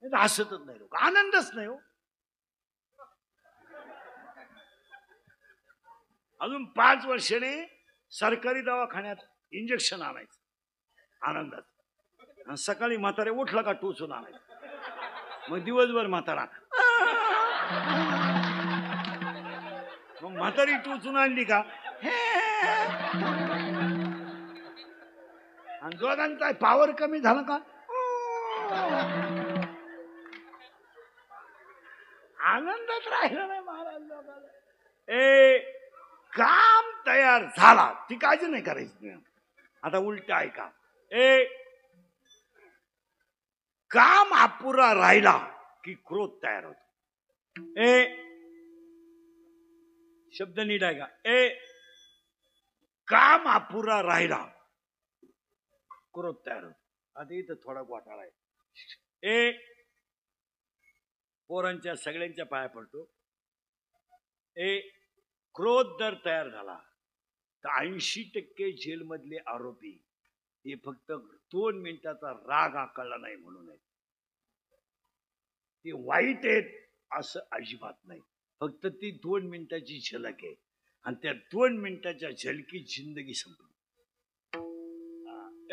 हसतच नाही लोक. आनंदच नाही हो. अजून 5 वर्षाने सरकारी दवाखान्यात इंजेक्शन आणायचं आनंदात. सकाळी म्हातारे उठला का टोचून आणायचं. मग दिवसभर म्हातारा मग म्हातारी टोचून आणली का आणि दोघांचा पावर कमी झाला का आनंदात राहिला नाही महाराज लोकांना. ए काम तयार झाला ती काळजी नाही करायची. आता उलट ऐका. ए काम अपुरा राहिला की क्रोध तयार होतो. ए शब्द नीट आहे का. ए काम अपुरा राहिला क्रोध तयार होतो. आता इथं थोडा घोटाळा आहे. ए पोरांच्या सगळ्यांच्या पाया पडतो. ए क्रोध जर तयार झाला तर 80% जेलमधले आरोपी हे फक्त 2 मिनिटाचा राग आकळला नाही म्हणून आहेत. ते वाईट आहेत असं अजिबात नाही. फक्त ती 2 मिनिटाची झलक आहे आणि त्या 2 मिनिटाच्या झलकीत जिंदगी संपली.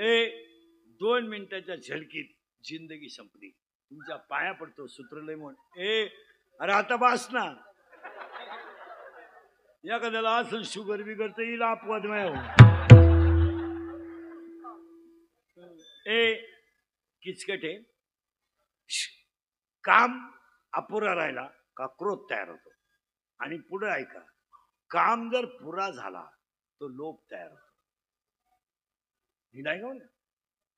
ए 2 मिनिटाच्या झलकीत जिंदगी संपली. तुमच्या पाया पडतो सूत्रलय म्हणून. ए अरे आता बास ना. एखाद्याला असं शुगर बिगर तर येईल अपवाद नाही. ए किचकट आहे. काम अपुरा राहिला का क्रोध तयार होतो. आणि पुढे ऐका काम जर पुरा झाला तो लोभ तयार होतो. नाही का ना.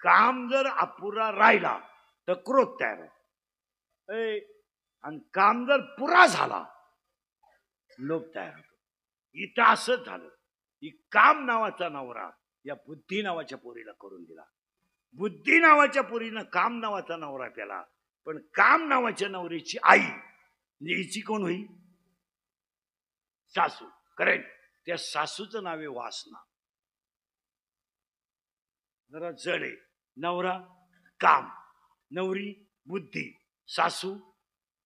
काम जर अपुरा राहिला तर क्रोध तयार होतो. आणि काम जर पुरा झाला लोभ तयार होतो. इथं असंच झालं की काम नावाचा नवरा या बुद्धी नावाच्या पोरीला करून दिला. बुद्धी नावाच्या पोरीनं काम नावाचा नवरा केला. पण काम नावाच्या नवरीची आई म्हणजे हिची कोण होईल सासू. करेक्ट. त्या सासूचं नाव आहे वासना. जरा जड आहे. नवरा काम नवरी बुद्धी सासू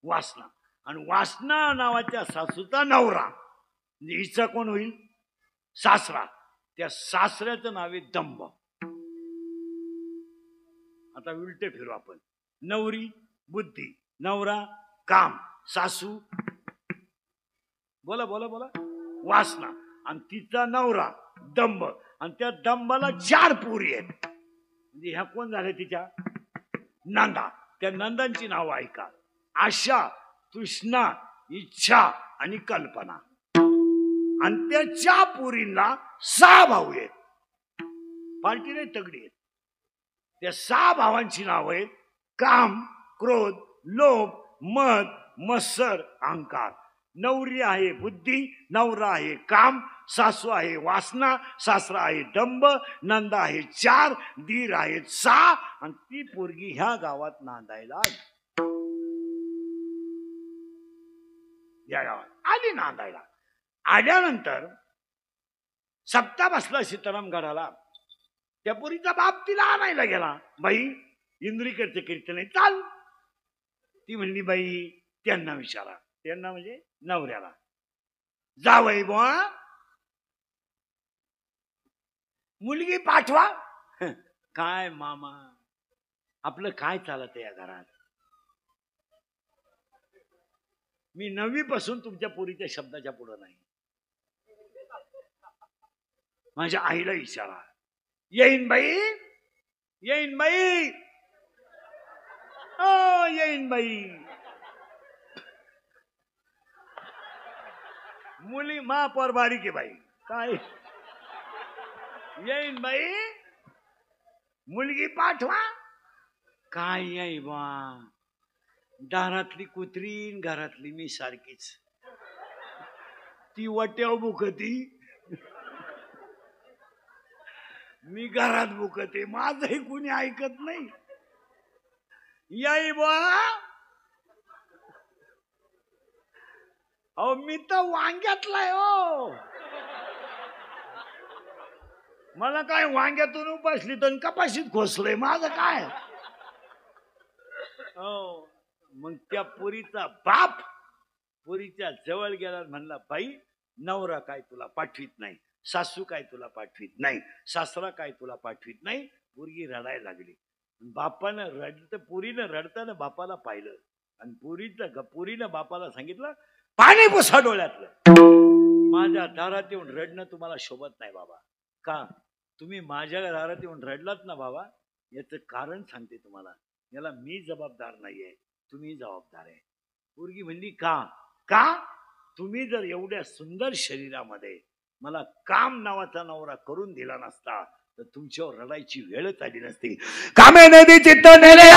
वासना. आणि वासना नावाच्या सासूचा नवरा म्हणजे हिचा कोण होईल सासरा. त्या सासऱ्याचं नाव आहे दंभ. आता उलटे फिरू आपण. नवरी बुद्धी नवरा काम सासू बोला बोला बोला वासना आणि तिचा नवरा दंभ. आणि त्या दंभाला 4 पोरी आहेत. म्हणजे ह्या कोण झाल्या तिच्या नंदा. त्या नंदांची नावं ऐका. आशा तृष्णा इच्छा आणि कल्पना. आणि त्या 4 पोरींना 6 भाऊ आहेत. पार्टी नाही तगडी आहेत. त्या 6 भावांची नावं आहेत काम क्रोध लोभ मद मत्सर अहंकार. नवरी आहे बुद्धी नवरा आहे काम सासू आहे वासना सासरा आहे दंभ नंदा आहे 4 दीर आहेत 6. आणि ती पोरगी ह्या गावात नांदायला आली. या गावात आली नांदायला. आल्यानंतर सप्ता बसला सीतारामगडाला. त्या पोरीचा बाप तिला आणायला गेला. बाई इंद्रिकडचे कीर्तन आहे चाल. ती म्हणली बाई त्यांना विचारा. त्यांना म्हणजे नवऱ्याला. जावई बुवा मुलगी पाठवा. काय मामा आपलं काय चालत या घरात. मी 9वी पासून तुमच्या पोरीच्या शब्दाच्या पुढं नाही. माझ्या आईला इशारा. येईन बाई येईन बाई हो येईन बाई. मुली महापौर बारीक आहे बाई काय येईन बाई मुलगी पाठवा. काय येई बा दारातली कुत्रीन घरातली मी सारखीच. ती वाट्यावर भुकती मी घरात भुकते. माझंही कुणी ऐकत नाही. याई बा अहो मी तर वांग्यातलाय हो. मला काय वांग्यातून उपासली तर कपाशीत खोसलंय माझं काय. हो मग त्या पोरीचा बाप पोरीच्या जवळ गेला म्हणला बाई नवरा काय तुला पाठवीत नाही सासू काय तुला पाठवीत नाही सासरा काय तुला पाठवीत नाही. पोरगी रडायला लागली. बापानं रडत पोरीनं रडताना बापाला पाहिलं आणि पुरीनं बापाला सांगितलं पाणी पुसा डोळ्यातलं. माझ्या दारात येऊन रडणं तुम्हाला शोभत नाही बाबा. का तुम्ही माझ्या दारात येऊन रडलात ना बाबा, याचं कारण सांगते तुम्हाला. याला मी जबाबदार नाहीये, तुम्ही जबाबदार आहे. पोरगी म्हणली का? का तुम्ही जर एवढ्या सुंदर शरीरामध्ये मला काम नावाचा नवरा करून दिला नसता तर तुमच्यावर रडायची वेळच आली नसती. कामे नदी चित्त नेले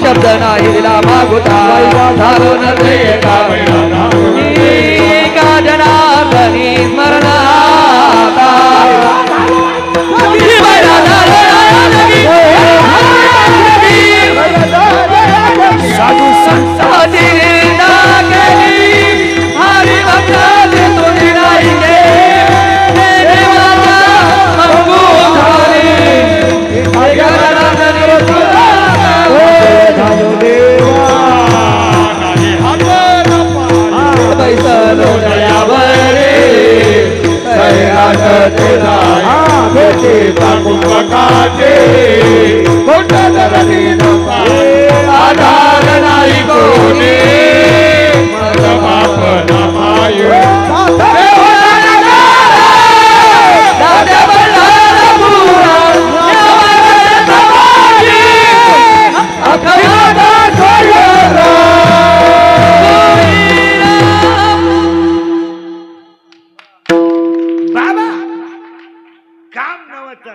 शब्द नाही दिला मागुता झालो न का जनार्दनी स्मरणाता साधू संतांची निंदा केली हरी भक्ताचे तुझी नाही आधार नाही कोणी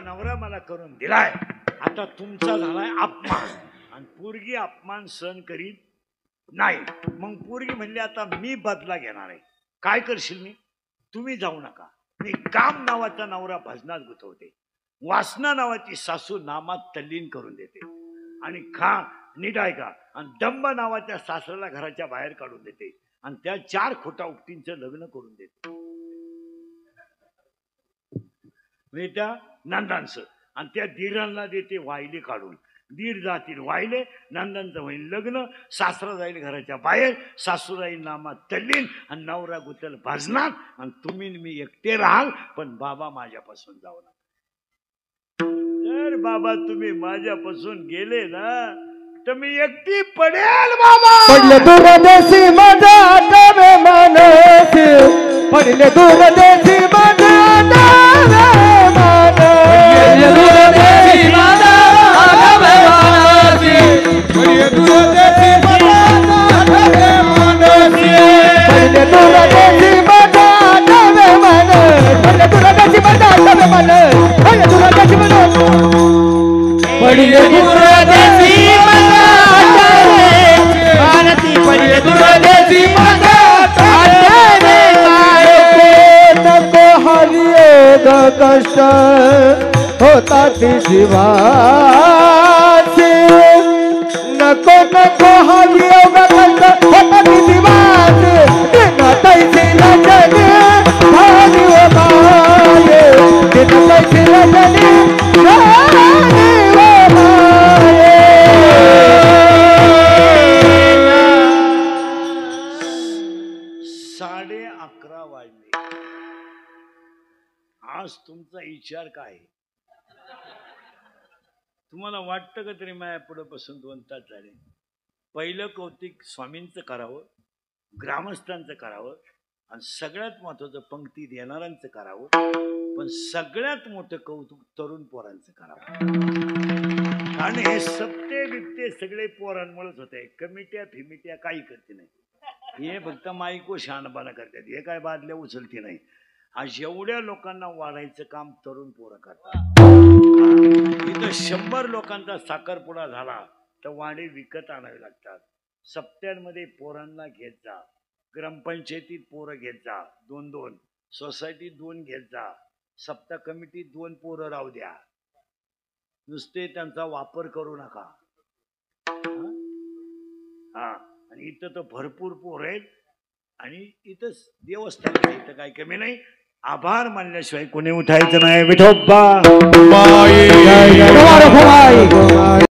नवरा मला करून दिलाय, आता तुमचा झालाय अपमान. आणि पोरगी अपमान सहन करीत नाही. मग पोरगी म्हणली आता मी बदला घेणार आहे. काय करशील मी? तुम्ही जाऊ नका. मी काम नावाचा नवरा भजनात गुंतवते, वासना नावाची सासू नामात तल्लीन करून देते, आणि खा नीट ऐका, आणि दंब नावाच्या सासऱ्याला घराच्या बाहेर काढून देते, आणि त्या 4 खोटा उपटींचं लग्न करून देते. म्हणजे त्या नंदांचं, आणि त्या दीरांना देते वायली काढून. दीर जातील वायले, नंदांचं होईल लग्न, सासरा जाईल घराच्या बाहेर, सासू जाईल नामात तल्लीन, आणि नवरा गुतल भजनात, आणि तुम्ही मी एकटे राहाल. पण बाबा माझ्यापासून जाऊ नका. जर बाबा तुम्ही माझ्यापासून गेले ना तर मी एकटी पडेल. बाबा पडले दूरदेशी माझा आठवे मानस, पडले दूरदेशी माझा आठवे मानस, पडले दूरदेशी माझा आठवे मानस, पडले दूरदेशी माझा आठवे मानस, पडले दूरदेशी माझा आठवे मानस, पडले दूरदेशी माझा आठवे मानस, पडले दूरदेशी माझा, पडले दूरदेशी पडले दूरदेशी माझा आठवे नको हरियोग कष्ट होता ती जीवाचे, नको नको नको हवी योगा कष्ट होता किती वाज दिन तैसे रजनी भारी हो माये दिन तैसे रजनी भारी हो माये 11:30 वाजले. आज तुमचा विचार काय? तुम्हाला वाटतं का तरी माझ्या पुढे बसून 2 तास झाले? पहिलं कौतिक स्वामींचं करावं, ग्रामस्थांचं करावं आणि सगळ्यात महत्वाचं पंक्ती देणाऱ्यांचं करावं, पण सगळ्यात मोठं कौतुक तरुण पोरांचं करावं. आणि हे सप्ते बिप्ते सगळे पोरांमुळेच होते. कमिट्या फिमिट्या काही करते नाही. हे फक्त माईको शहाणपणा करतात. हे काय बादल्या उचलते नाही. आज एवढ्या लोकांना वाढायचं काम तरुण पोरं करतात. इथं 100 लोकांचा साखरपुडा झाला तर वाडे विकत आणावे लागतात. सप्त्यांमध्ये पोरांना घेत जा, ग्रामपंचायतीत पोरं घेत जा 2-2, सोसायटीत 2 घेत जा, सप्ताह कमिटीत 2 पोरं राहू द्या. नुसते त्यांचा वापर करू नका. हा, आणि इथं तर भरपूर पोर आहेत आणि इथं देवस्थान इथं काही कमी नाही. आभार मानल्याशिवाय कोणी उठायचं नाही. विठोबा